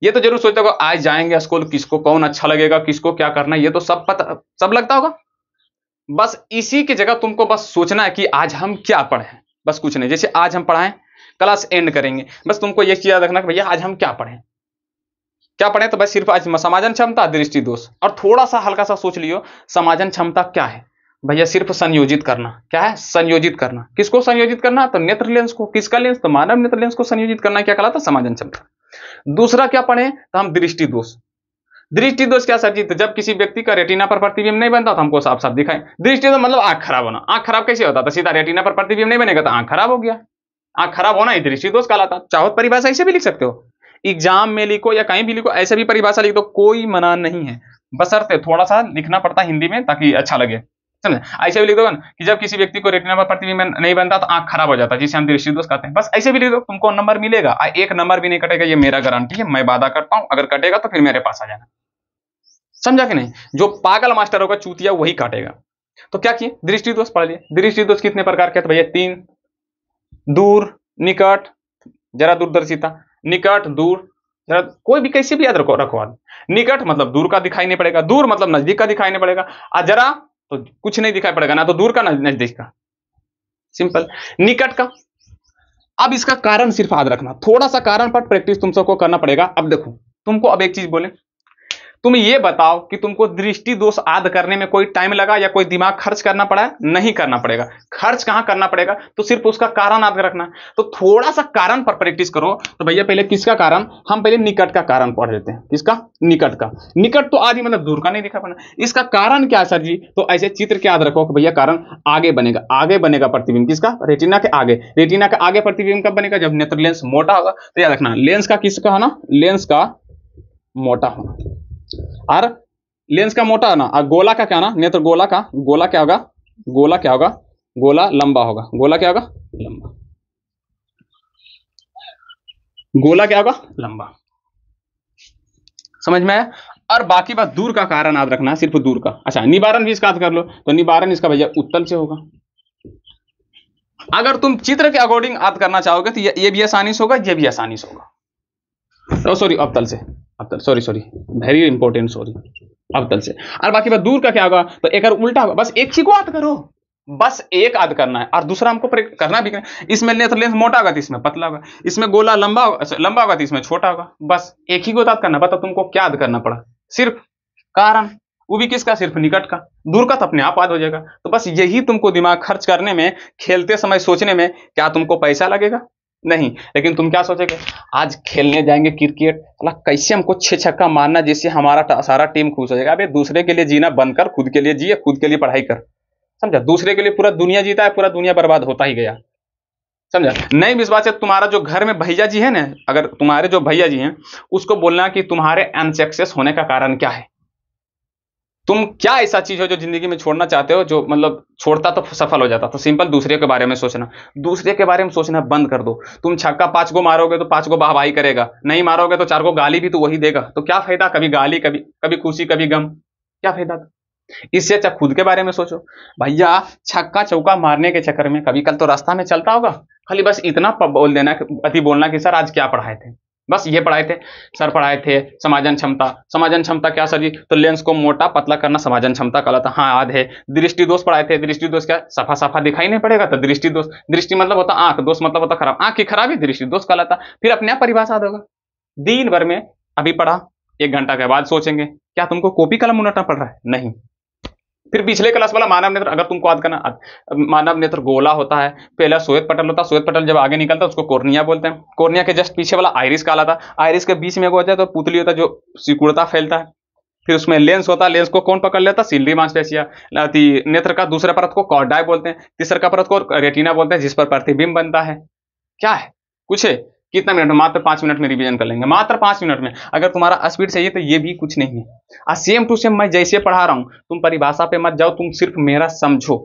ये तो जरूर सोचते होगा आज जाएंगे स्कूल, किसको कौन अच्छा लगेगा, किसको क्या करना है, ये तो सब पता, सब लगता होगा। बस इसी की जगह तुमको बस सोचना है कि आज हम क्या पढ़ें, बस कुछ नहीं। जैसे आज हम पढ़ाएं, क्लास एंड करेंगे, बस तुमको ये याद रखना कि भैया आज हम क्या पढ़ें, क्या पढ़ें? तो बस सिर्फ आज समाजन क्षमता, दृष्टि दोष, और थोड़ा सा हल्का सा सोच लियो समाजन क्षमता क्या है भैया? सिर्फ संयोजित करना। क्या है? संयोजित करना। किसको संयोजित करना? तो नेत्र लेंस को। किसका लेंस? तो मानव नेत्र लेंस को संयोजित करना क्या कहलाता? समाजन क्षमता। दूसरा क्या पढ़े? तो हम दृष्टि दोष। दृष्टि दोष क्या सर जी? तो जब किसी व्यक्ति का रेटिना पर प्रतिबिंब नहीं बनता तो हमको साफ साफ दिखाएं। दृष्टि तो मतलब आंख खराब होना। आंख खराब कैसे होता? तो सीधा रेटिना पर प्रतिबिंब नहीं बनेगा तो आंख खराब हो गया। आंख खराब होना ही दृष्टि दोष कहलाता। चाहो परिभाषा ऐसे भी लिख सकते हो, एग्जाम में लिखो या कहीं भी लिखो, ऐसे भी परिभाषा लिख दो, कोई मना नहीं है, बशर्ते थोड़ा सा लिखना पड़ता है हिंदी में ताकि अच्छा लगे, समझे? ऐसे भी लिख दो कि जब किसी व्यक्ति को रेटिना पर प्रतिबिंब नहीं बनता तो आंख खराब हो जाता है, जिसे हम दृष्टि दोष कहते हैं। बस ऐसे भी लिख दो, तुमको नंबर मिलेगा, एक नंबर भी नहीं कटेगा, ये मेरा गारंटी है, मैं वादा करता हूं। अगर कटेगा तो फिर मेरे पास आ जाना, समझा कि नहीं? जो पागल मास्टर होगा, चूतिया, वही काटेगा। तो क्या किए? दृष्टि दोष पढ़ लिए। दृष्टि दोष कितने प्रकार के? तो भैया 3, दूर, निकट, जरा दूरदर्शिता। निकट, दूर, जरा कोई भी कैसे भी याद रखो रखो। निकट मतलब दूर का दिखाई नहीं पड़ेगा, दूर मतलब नजदीक का दिखाई नहीं पड़ेगा, और जरा तो कुछ नहीं दिखाई पड़ेगा, ना तो दूर का ना नजदीक का, सिंपल। निकट का, अब इसका कारण सिर्फ याद रखना, थोड़ा सा कारण पर प्रैक्टिस तुम सबको करना पड़ेगा। अब देखो तुमको अब एक चीज बोले, तुम ये बताओ कि तुमको दृष्टि दोष याद करने में कोई टाइम लगा या कोई दिमाग खर्च करना पड़ा? नहीं करना पड़ेगा। खर्च कहां करना पड़ेगा? तो सिर्फ उसका कारण याद रखना। तो थोड़ा सा कारण पर प्रैक्टिस करो। तो भैया पहले किसका कारण? हम पहले निकट का कारण पढ़ लेते हैं। किसका? निकट का। निकट तो आज ही मतलब दूर का नहीं दिखा पाना। इसका कारण क्या है सर जी? तो ऐसे चित्र के याद रखो कि भैया कारण आगे बनेगा, आगे बनेगा प्रतिबिंब। किसका? रेटिना के आगे। रेटिना के आगे प्रतिबिंब कब बनेगा? जब नेत्र लेंस मोटा होगा। तो याद रखना लेंस का किसका है ना, लेंस का मोटा होना, और लेंस का मोटा ना, और गोला का क्या ना, नेत्र गोला का, गोला क्या होगा? गोला क्या होगा? गोला लंबा होगा। गोला क्या होगा? लंबा। गोला क्या होगा? लंबा। समझ में आया? और बाकी बात दूर का कारण याद रखना, सिर्फ दूर का। अच्छा, निवारण भी इसका याद कर लो, तो निवारण इसका भैया उत्तल से होगा। अगर तुम चित्र के अकॉर्डिंग याद करना चाहोगे तो ये भी आसानी से होगा, ये भी आसानी से होगा। तो सॉरी, अवतल से, अवतल, सॉरी, वेरी इंपॉर्टेंट, सॉरी, अवतल से। और बाकी बात दूर का क्या होगा, तो एक उल्टा होगा। बस एक ही को याद करो, बस एक याद करना है, और दूसरा हमको करना भी। इसमें नेत्र लेंस मोटा होगा तो इसमें पतला होगा, इसमें गोला लंबा होगा तो इसमें छोटा होगा। बस एक ही को याद करना। बता तुमको क्या याद करना पड़ा, सिर्फ कारण, वो भी किसका, सिर्फ निकट का। दूर का तो अपने आप याद हो जाएगा। तो बस यही तुमको दिमाग खर्च करने में, खेलते समय सोचने में, क्या तुमको पैसा लगेगा? नहीं। लेकिन तुम क्या सोचोगे, आज खेलने जाएंगे क्रिकेट, कैसे हमको 6 छक्का मारना जिससे हमारा सारा टीम खुश हो जाएगा। अबे दूसरे के लिए जीना बंद कर, खुद के लिए जिए, खुद के लिए पढ़ाई कर, समझा? दूसरे के लिए पूरा दुनिया जीता है, पूरा दुनिया बर्बाद होता ही गया, समझा? नहीं विश्वास है, तुम्हारा जो घर में भैया जी है ना, अगर तुम्हारे जो भैया जी हैं, उसको बोलना कि तुम्हारे अनसक्सेस होने का कारण क्या है। तुम क्या ऐसा चीज हो जो जिंदगी में छोड़ना चाहते हो, जो मतलब छोड़ता तो सफल हो जाता। तो सिंपल दूसरे के बारे में सोचना, दूसरे के बारे में सोचना बंद कर दो। तुम छक्का 5 को मारोगे तो 5 को वाहवाही करेगा, नहीं मारोगे तो 4 को गाली भी तो वही देगा। तो क्या फायदा, कभी गाली, कभी कभी खुशी, कभी गम, क्या फायदा? इससे अच्छा खुद के बारे में सोचो। भैया छक्का चौका मारने के चक्कर में कभी कल तो रास्ता में चलता होगा, खाली बस इतना बोल देना, अति बोलना कि सर आज क्या पढ़ाए थे, बस ये पढ़ाए थे सर, पढ़ाए थे समाजन क्षमता। समाजन क्षमता क्या सर जी, तो लेंस को मोटा पतला करना समाजन क्षमता कहलाता। हाँ याद है। दृष्टि दोष पढ़ाए थे, दृष्टि दोष क्या, सफा सफा दिखाई नहीं पड़ेगा तो दृष्टि दोष। दृष्टि मतलब होता आंख, दोष मतलब होता खराब, आंख की खराबी दृष्टि दोष कहलाता। फिर अपने आप परिभाषा होगा। दिन भर में अभी पढ़ा, 1 घंटा के बाद सोचेंगे। क्या तुमको कॉपी कलम उलटना पड़ रहा है? नहीं। फिर पिछले क्लास वाला मानव नेत्र, अगर तुमको याद करना, मानव नेत्र गोला होता है, पहला श्वेत पटल होता है, श्वेत पटल जब आगे निकलता है उसको कोर्निया बोलते हैं, कोर्निया के जस्ट पीछे वाला आइरिस कहलाता है, आइरिस के बीच में हो जाए तो पुतली होता है जो सिकुड़ता फैलता है। फिर उसमें लेंस होता है, लेंस को कौन पकड़ लेता है, सीनरी मांसपेशिया। नेत्र का दूसरा परत को कॉर्डाई बोलते हैं, तीसरा का परत को रेटिना बोलते हैं, जिस पर प्रतिबिंब बनता है। क्या है, कुछ है? कितना मिनट में? मात्र 5 मिनट में रिवीजन कर लेंगे, मात्र 5 मिनट में। अगर तुम्हारा स्पीड चाहिए तो ये भी कुछ नहीं है। सेम टू सेम मैं जैसे पढ़ा रहा हूं, तुम परिभाषा पे मत जाओ, तुम सिर्फ मेरा समझो।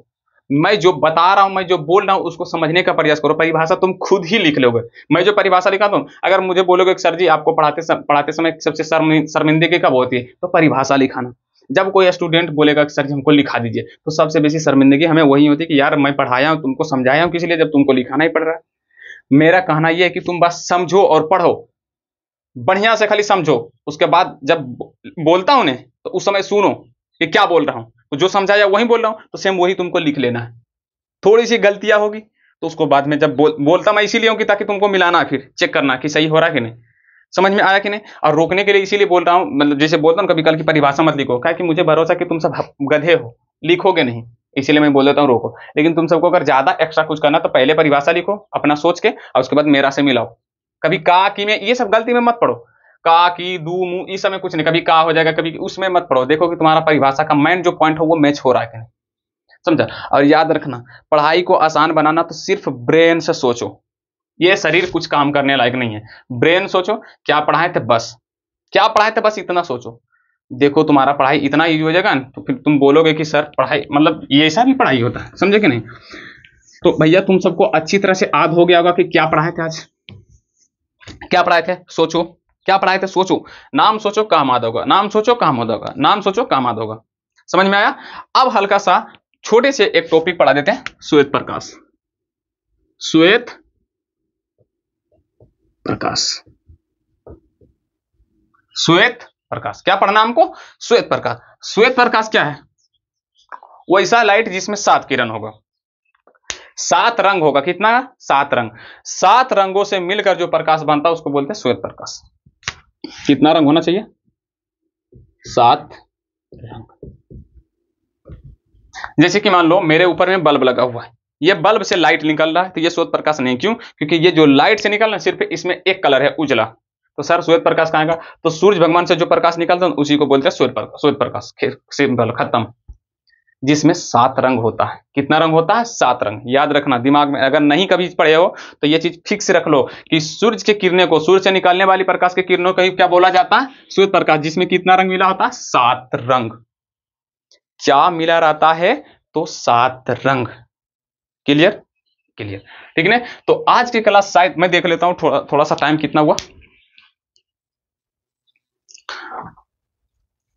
मैं जो बता रहा हूं, मैं जो बोल रहा हूं, उसको समझने का प्रयास करो। परिभाषा तुम खुद ही लिख लोगे। मैं जो परिभाषा लिखा दूं, अगर मुझे बोलोगे सर जी आपको पढ़ाते समय सबसे शर्मिंदगी कब होती है, तो परिभाषा लिखाना। जब कोई स्टूडेंट बोलेगा कि सर जी हमको लिखा दीजिए, तो सबसे बेसी शर्मिंदगी हमें वही होती है कि यार मैं पढ़ाया हूं, तुमको समझाया हूं, किसी लिए जब तुमको लिखाना ही पड़ रहा है। मेरा कहना यह है कि तुम बस समझो और पढ़ो, बढ़िया से खाली समझो। उसके बाद जब बोलता हूं ने, तो उस समय सुनो कि क्या बोल रहा हूं, तो जो समझाया वही बोल रहा हूं, तो सेम वही तुमको लिख लेना है। थोड़ी सी गलतियां होगी तो उसको बाद में जब बोलता मैं इसीलिए हूं कि ताकि तुमको मिलाना, फिर चेक करना कि सही हो रहा है कि नहीं, समझ में आया कि नहीं। और रोकने के लिए इसीलिए बोल रहा हूं, मतलब जैसे बोलता हूं कभी कल की परिभाषा मत लिखो, क्या कि मुझे भरोसा कि तुम सब गधे हो, लिखोगे नहीं, इसलिए मैं बोल देता हूं रोको। लेकिन तुम सबको अगर ज्यादा एक्स्ट्रा कुछ करना तो पहले परिभाषा लिखो अपना सोच के, और उसके बाद मेरा से मिलाओ। कभी का की में, ये सब गलती में मत पढ़ो, का की दू मु इस समय कुछ नहीं, कभी का हो जाएगा, कभी उसमें मत पढ़ो। देखो कि तुम्हारा परिभाषा का मेन जो पॉइंट हो वो मैच हो रहा है कि नहीं, समझा। और याद रखना, पढ़ाई को आसान बनाना तो सिर्फ ब्रेन से सोचो, ये शरीर कुछ काम करने लायक नहीं है। ब्रेन सोचो क्या पढ़ाए थे, बस क्या पढ़ाए थे, बस इतना सोचो। देखो तुम्हारा पढ़ाई इतना ईजी हो जाएगा ना, तो फिर तुम बोलोगे कि सर पढ़ाई मतलब ये ऐसा भी पढ़ाई होता है, समझे कि नहीं। तो भैया तुम सबको अच्छी तरह से याद हो गया होगा कि क्या पढ़ाए थे आज, क्या पढ़ाए थे, सोचो क्या पढ़ाए थे, सोचो। नाम सोचो काम याद होगा, नाम सोचो काम याद होगा, नाम सोचो काम याद होगा। समझ में आया। अब हल्का सा छोटे से एक टॉपिक पढ़ा देते हैं, श्वेत प्रकाश। श्वेत प्रकाश, श्वेत प्रकाश क्या पढ़ना हमको, श्वेत प्रकाश। श्वेत प्रकाश क्या है, वैसा लाइट जिसमें 7 किरण होगा, 7 रंग होगा। कितना, 7 रंग। 7 रंगों से मिलकर जो प्रकाश बनता है उसको बोलते हैं श्वेत प्रकाश। कितना रंग होना चाहिए, 7 रंग। जैसे कि मान लो मेरे ऊपर में बल्ब लगा हुआ है, ये बल्ब से लाइट निकल रहा है, तो ये श्वेत प्रकाश नहीं। क्यों, क्योंकि ये जो लाइट से निकल रहा है सिर्फ इसमें एक कलर है, उजला। तो सर श्वेत प्रकाश कहाँ का, तो सूर्य भगवान से जो प्रकाश निकलता है उसी को बोलते हैं श्वेत प्रकाश। श्वेत प्रकाश सिंपल खत्म। जिसमें 7 रंग होता है। कितना रंग होता है, 7 रंग। याद रखना दिमाग में, अगर नहीं कभी पढ़े हो तो ये चीज फिक्स रख लो कि सूर्य के किरणों को, सूर्य से निकालने वाली प्रकाश के किरणों को क्या बोला जाता है, श्वेत प्रकाश। जिसमें कितना रंग मिला होता है, 7 रंग। क्या मिला रहता है, तो 7 रंग। क्लियर, क्लियर, ठीक है। तो आज की क्लास शायद मैं देख लेता हूं थोड़ा सा टाइम कितना हुआ।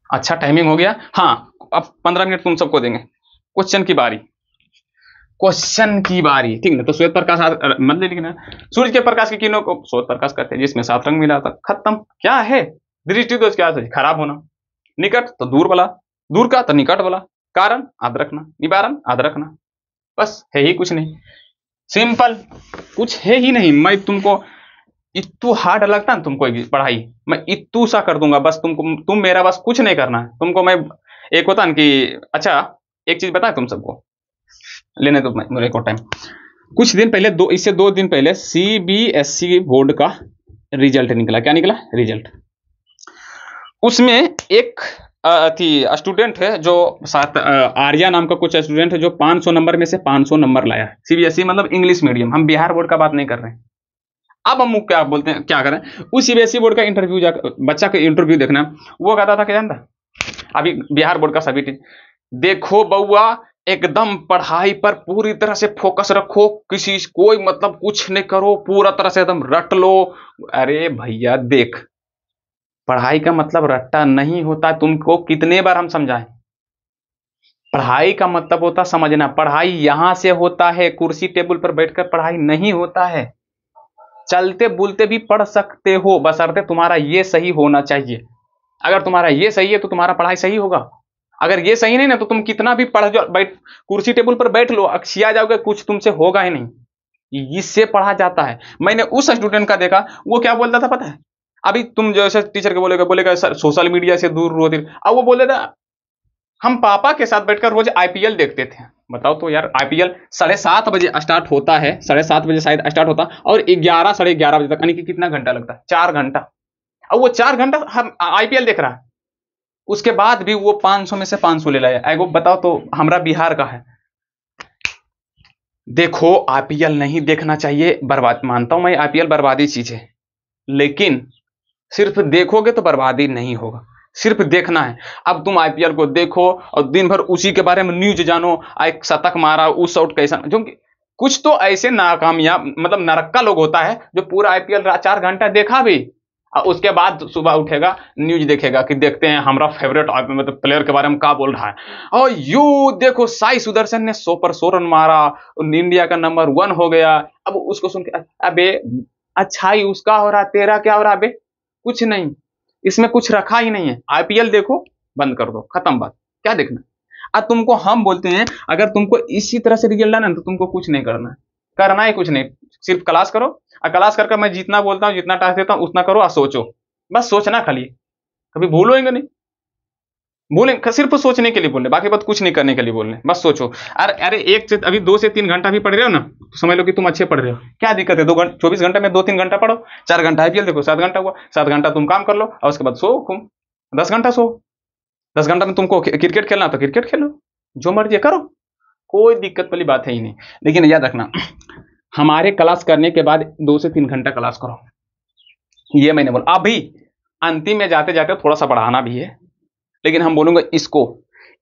अच्छा टाइमिंग हो गया। हाँ, अब 15 मिनट तुम सबको देंगे। क्वेश्चन की बारी, क्वेश्चन की बारी, ठीक ना। तो श्वेत प्रकाश मतलब लिखना, सूर्य के प्रकाश की किरणों को श्वेत प्रकाश कहते हैं, जिसमें 7 रंग मिला था। खत्म। क्या है? दृष्टि दोष क्या है? खराब होना। निकट तो दूर वाला, दूर का तो निकट वाला। कारण याद रखना, निवारण याद रखना। बस है ही कुछ नहीं, सिंपल, कुछ है ही नहीं। मैं तुमको इतू हार्ड लगता है तुमको पढ़ाई, मैं इतू सा कर दूंगा बस तुमको, तुम मेरा बस कुछ नहीं करना है तुमको। मैं एक होता ना कि अच्छा, एक चीज बताए तुम सबको, लेने दो मेरे को टाइम। कुछ दिन पहले, इससे 2 दिन पहले सीबीएसई बोर्ड का रिजल्ट निकला। क्या निकला? रिजल्ट। उसमें एक थी स्टूडेंट है जो साथ आर्या नाम का कुछ स्टूडेंट है जो 500 नंबर में से 500 नंबर लाया है। सीबीएसई मतलब इंग्लिश मीडियम, हम बिहार बोर्ड का बात नहीं कर रहे हैं। अब हम क्या बोलते हैं, क्या करें, उस सीबीएसई बोर्ड का इंटरव्यू जाकर बच्चा का इंटरव्यू देखना। वो कहता था क्या जानता, अभी बिहार बोर्ड का सभी देखो बउआ, एकदम पढ़ाई पर पूरी तरह से फोकस रखो, किसी कोई मतलब कुछ नहीं करो, पूरा तरह से एकदम रट लो। अरे भैया देख, पढ़ाई का मतलब रट्टा नहीं होता। तुमको कितने बार हम समझाएं, पढ़ाई का मतलब होता समझना। पढ़ाई यहां से होता है, कुर्सी टेबल पर बैठकर पढ़ाई नहीं होता है। चलते बुलते भी पढ़ सकते हो, बशर्ते तुम्हारा ये सही होना चाहिए। अगर तुम्हारा ये सही है तो तुम्हारा पढ़ाई सही होगा। अगर ये सही नहीं ना तो तुम कितना भी पढ़ जाओ, बैठ कुर्सी टेबल पर बैठ लो, अक्षिया जाओगे, कुछ तुमसे होगा ही नहीं। इससे पढ़ा जाता है। मैंने उस स्टूडेंट का देखा, वो क्या बोलता था पता है, अभी तुम जैसे टीचर के बोलेगा सर सोशल मीडिया से दूर रहो, अब वो बोले था हम पापा के साथ बैठकर रोज आईपीएल देखते थे। बताओ तो यार, आईपीएल 7:30 बजे स्टार्ट होता है, 7:30 बजे शायद स्टार्ट होता है, और 11 11:30 बजे तक, यानी कि कितना घंटा लगता है? 4 घंटा। अब वो 4 घंटा हम आईपीएल देख रहा है, उसके बाद भी वो 500 में से 500 ले लाया। एगो बताओ तो, हमारा बिहार का है। देखो आईपीएल नहीं देखना चाहिए, बर्बाद मानता हूं मैं, आईपीएल बर्बादी चीज है, लेकिन सिर्फ देखोगे तो बर्बादी नहीं होगा, सिर्फ देखना है। अब तुम आईपीएल को देखो और दिन भर उसी के बारे में न्यूज जानो, एक शतक मारा, उस आउट कैसा, जो कुछ तो ऐसे नाकामयाब मतलब नरक्का लोग होता है जो पूरा आईपीएल 4 घंटा देखा भी, और उसके बाद सुबह उठेगा न्यूज देखेगा कि देखते हैं हमारा फेवरेट मतलब प्लेयर के बारे में क्या बोल रहा है, और यू देखो साई सुदर्शन ने 100 पर 100 रन मारा, इंडिया का नंबर 1 हो गया। अब उसको सुन के अबे अच्छा ही उसका हो रहा, तेरा क्या हो रहा? अबे कुछ नहीं, इसमें कुछ रखा ही नहीं है। आईपीएल देखो, बंद कर दो, खत्म बात। क्या देखना? अब तुमको हम बोलते हैं, अगर तुमको इसी तरह से रिजल्ट लाना है तो तुमको कुछ नहीं करना है, करना ही कुछ नहीं, सिर्फ क्लास करो, और क्लास करके मैं जितना बोलता हूँ, जितना टास्क देता हूँ, उतना करो और सोचो। बस सोचना खाली, कभी भूलोगे नहीं, बोले सिर्फ सोचने के लिए बोलने, बाकी बात कुछ नहीं करने के लिए बोलने, बस सोचो। अरे अरे एक से अभी 2 से 3 घंटा भी पढ़ रहे हो ना, तो समझ लो कि तुम अच्छे पढ़ रहे हो। क्या दिक्कत है? 24 घंटे में 2-3 घंटा पढ़ो, 4 घंटा आईपीएल देखो, 7 घंटा हुआ, 7 घंटा तुम काम कर लो, और उसके बाद सो तुम 10 घंटा सो। 10 घंटा में तुमको क्रिकेट खेलना तो क्रिकेट खेलो, जो मर्जी करो, कोई दिक्कत वाली बात है ही नहीं। लेकिन याद रखना, हमारे क्लास करने के बाद 2 से 3 घंटा क्लास करो, ये मैंने बोला। अभी अंतिम में जाते जाते थोड़ा सा बढ़ाना भी है, लेकिन हम बोलूंगे इसको,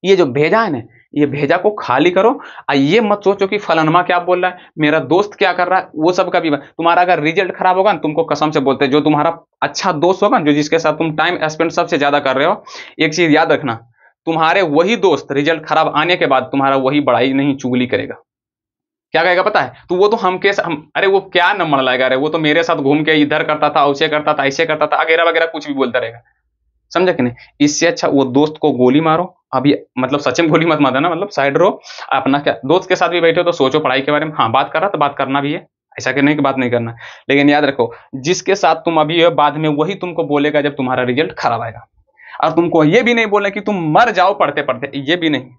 ये जो भेजा है ना, ये भेजा को खाली करो। ये मत सोचो कि फलानमा क्या बोल रहा है, मेरा दोस्त क्या कर रहा है, वो सब का भी। तुम्हारा अगर रिजल्ट खराब होगा ना, तुमको कसम से बोलते हैं, जो तुम्हारा अच्छा दोस्त होगा, जो जिसके साथ तुम टाइम स्पेंड सबसे ज्यादा कर रहे हो, एक चीज याद रखना, तुम्हारे वही दोस्त रिजल्ट खराब आने के बाद तुम्हारा वही बड़ाई नहीं चुगली करेगा। क्या कहेगा पता है? तो वो तो अरे वो क्या नंबर लाएगा, अरे वो तो मेरे साथ घूम के इधर करता था, ऐसे करता था, ऐसे करता था, वगैरह वगैरह कुछ भी बोलता रहेगा। समझा कि नहीं? इससे अच्छा वो दोस्त को गोली मारो। अभी मतलब सच में गोली मत मारना, मतलब साइड रहो, अपना क्या दोस्त के साथ भी बैठे हो तो सोचो पढ़ाई के बारे में। हाँ, बात कर रहा तो बात करना भी है, ऐसा करने की बात नहीं करना, लेकिन याद रखो, जिसके साथ तुम अभी हो, बाद में वही तुमको बोलेगा जब तुम्हारा रिजल्ट खराब आएगा। और तुमको ये भी नहीं बोलना कि तुम मर जाओ पढ़ते पढ़ते, ये भी नहीं।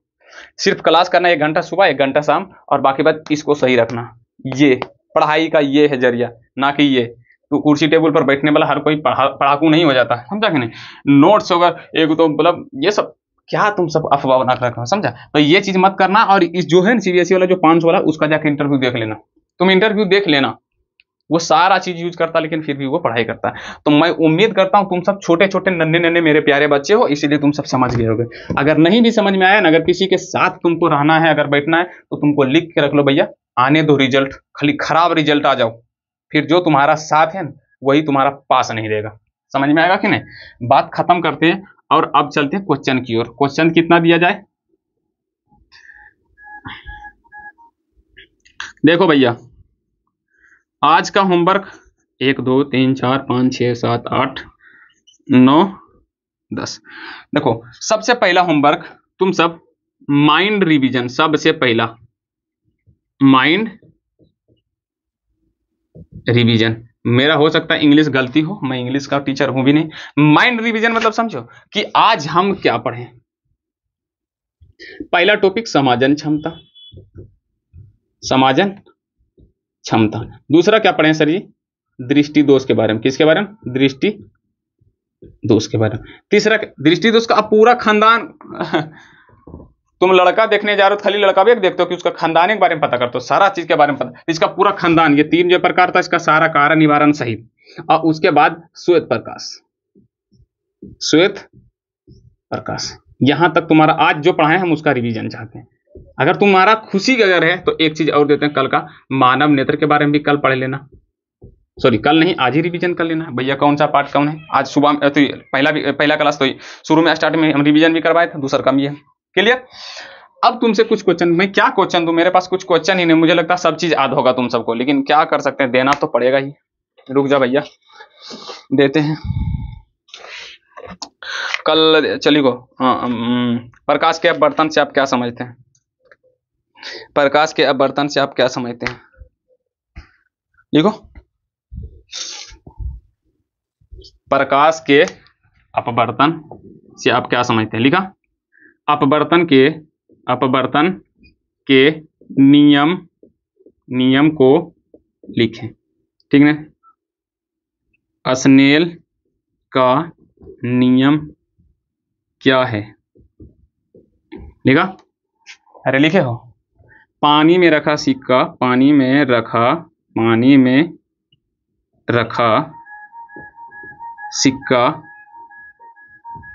सिर्फ क्लास करना, 1 घंटा सुबह 1 घंटा शाम, और बाकी बात इसको सही रखना। ये पढ़ाई का ये है जरिया, ना कि ये तो कुर्सी टेबल पर बैठने वाला हर कोई पढ़ाकू नहीं हो जाता, समझा कि नहीं? नोट्स होगा एक तो मतलब ये सब क्या तुम सब अफवाह बना कर रखना, समझा? तो ये चीज मत करना। और इस जो है ना सीबीएसई वाला जो 500 वाला, उसका जाकर इंटरव्यू देख लेना, तुम इंटरव्यू देख लेना, वो सारा चीज यूज करता, लेकिन फिर भी वो पढ़ाई करता है। तो मैं उम्मीद करता हूं तुम सब छोटे छोटे नन्हे नन्हे मेरे प्यारे बच्चे हो, इसीलिए तुम सब समझ गए होगे। अगर नहीं भी समझ में आया ना, अगर किसी के साथ तुमको रहना है, अगर बैठना है, तो तुमको लिख के रख लो, भैया आने दो रिजल्ट, खाली खराब रिजल्ट आ जाओ, फिर जो तुम्हारा साथ है ना, वही तुम्हारा पास नहीं देगा। समझ में आएगा कि नहीं? बात खत्म करते हैं। और अब चलते हैं क्वेश्चन की ओर। क्वेश्चन कितना दिया जाए, देखो भैया आज का होमवर्क 1 2 3 4 5 6 7 8 9 10। देखो सबसे पहला होमवर्क तुम सब माइंड रिवीजन, सबसे पहला माइंड रिवीजन। मेरा हो सकता है इंग्लिश गलती हो, मैं इंग्लिश का टीचर हूं भी नहीं। माइंड रिवीजन मतलब समझो कि आज हम क्या पढ़ें। पहला टॉपिक समाजन क्षमता, समाजन क्षमता। दूसरा क्या पढ़ें सर जी, दृष्टि दोष के बारे में। किसके बारे में, दृष्टि दोष के बारे में। तीसरा दृष्टि दोष का पूरा खानदान तुम लड़का देखने जा रहे हो, खाली लड़का भी एक देखते हो कि उसका खानदान के बारे में पता करते हो, सारा चीज के बारे में पता, इसका पूरा खानदान, ये 3 जो प्रकार था इसका सारा कारण निवारण सहित। और उसके बाद श्वेत प्रकाश, श्वेत प्रकाश। यहां तक तुम्हारा आज जो पढ़ाए हम उसका रिवीजन चाहते हैं। अगर तुम्हारा खुशी अगर है तो एक चीज और देते हैं, कल का मानव नेत्र के बारे में भी कल पढ़ लेना, सॉरी कल नहीं आज ही रिवीजन कर लेना। भैया कौन सा पार्ट कौन है, आज सुबह में तो पहला क्लास तो शुरू में स्टार्ट में हम रिवीजन भी करवाए थे, दूसरा कम ही है। क्लियर। अब तुमसे कुछ क्वेश्चन, मैं क्या क्वेश्चन दूं, मेरे पास कुछ क्वेश्चन ही नहीं, मुझे लगता है सब चीज याद होगा तुम सबको, लेकिन क्या कर सकते हैं, देना तो पड़ेगा ही। रुक जा भैया देते हैं। कल चली गो। प्रकाश के अपवर्तन से आप क्या समझते हैं, प्रकाश के अपवर्तन से आप क्या समझते हैं, लिखो। प्रकाश के अपवर्तन से आप क्या समझते हैं, लिखा। अपवर्तन के नियम को लिखें, ठीक है। स्नेल का नियम क्या है, लिखा। अरे लिखे हो। पानी में रखा सिक्का, पानी में रखा सिक्का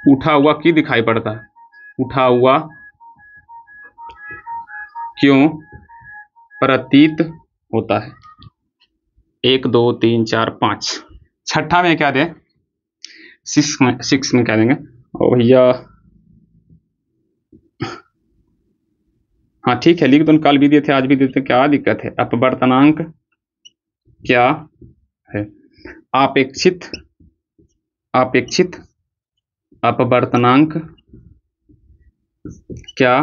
उठा हुआ क्यों दिखाई पड़ता है, उठा हुआ क्यों प्रतीत होता है। 1 2 3 4 5। छठा में क्या दे, 6 में क्या देंगे, ओ भैया हाँ ठीक है लिख दो, कल भी दिए थे आज भी देते, क्या दिक्कत है। अपवर्तनांक क्या है, अपेक्षित अपवर्तनांक क्या।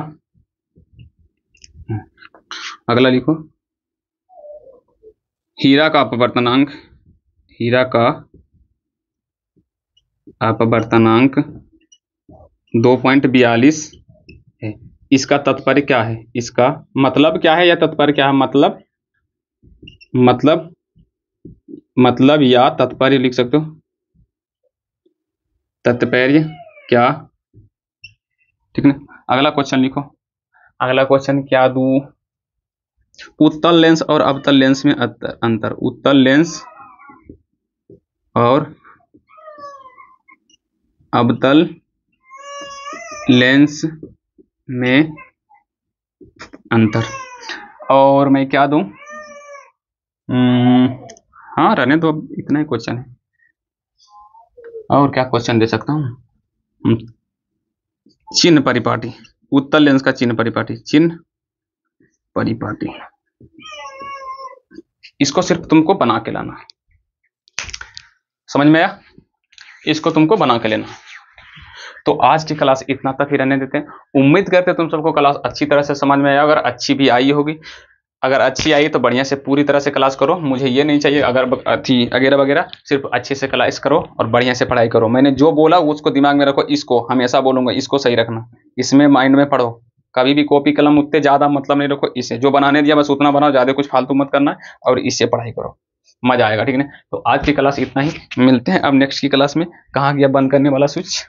अगला लिखो, हीरा का अपवर्तनांक 2.42 है। इसका तात्पर्य क्या है, इसका मतलब क्या है या तात्पर्य क्या है, मतलब या तात्पर्य लिख सकते हो। तात्पर्य क्या, ठीक है। अगला क्वेश्चन लिखो। अगला क्वेश्चन क्या दूं, उत्तल लेंस और अवतल लेंस में अंतर। उत्तल लेंस और अवतल लेंस में अंतर। और मैं क्या दूं, हाँ रहने दो, अब इतना ही क्वेश्चन है। और क्या क्वेश्चन दे सकता हूँ, चिन्ह परिपाटी, उत्तल लेंस का चिन्ह परिपाटी, इसको सिर्फ तुमको बना के लाना, समझ में आया, इसको तुमको बना के लेना। तो आज की क्लास इतना तक ही रहने देते हैं। उम्मीद करते हैं तुम सबको क्लास अच्छी तरह से समझ में आया। अगर अच्छी भी आई होगी, अगर अच्छी आई तो बढ़िया से पूरी तरह से क्लास करो। मुझे ये नहीं चाहिए अगर वगैरह वगैरह, सिर्फ अच्छे से क्लास करो और बढ़िया से पढ़ाई करो। मैंने जो बोला उसको दिमाग में रखो, इसको हमेशा बोलूंगा, इसको सही रखना, इसमें माइंड में पढ़ो। कभी भी कॉपी कलम उतने ज़्यादा मतलब नहीं रखो, इसे जो बनाने दिया बस उतना बनाओ, ज़्यादा कुछ फालतू मत करना है और इससे पढ़ाई करो, मजा आएगा, ठीक है। तो आज की क्लास इतना ही, मिलते हैं अब नेक्स्ट की क्लास में। कहाँ गया बंद करने वाला स्विच।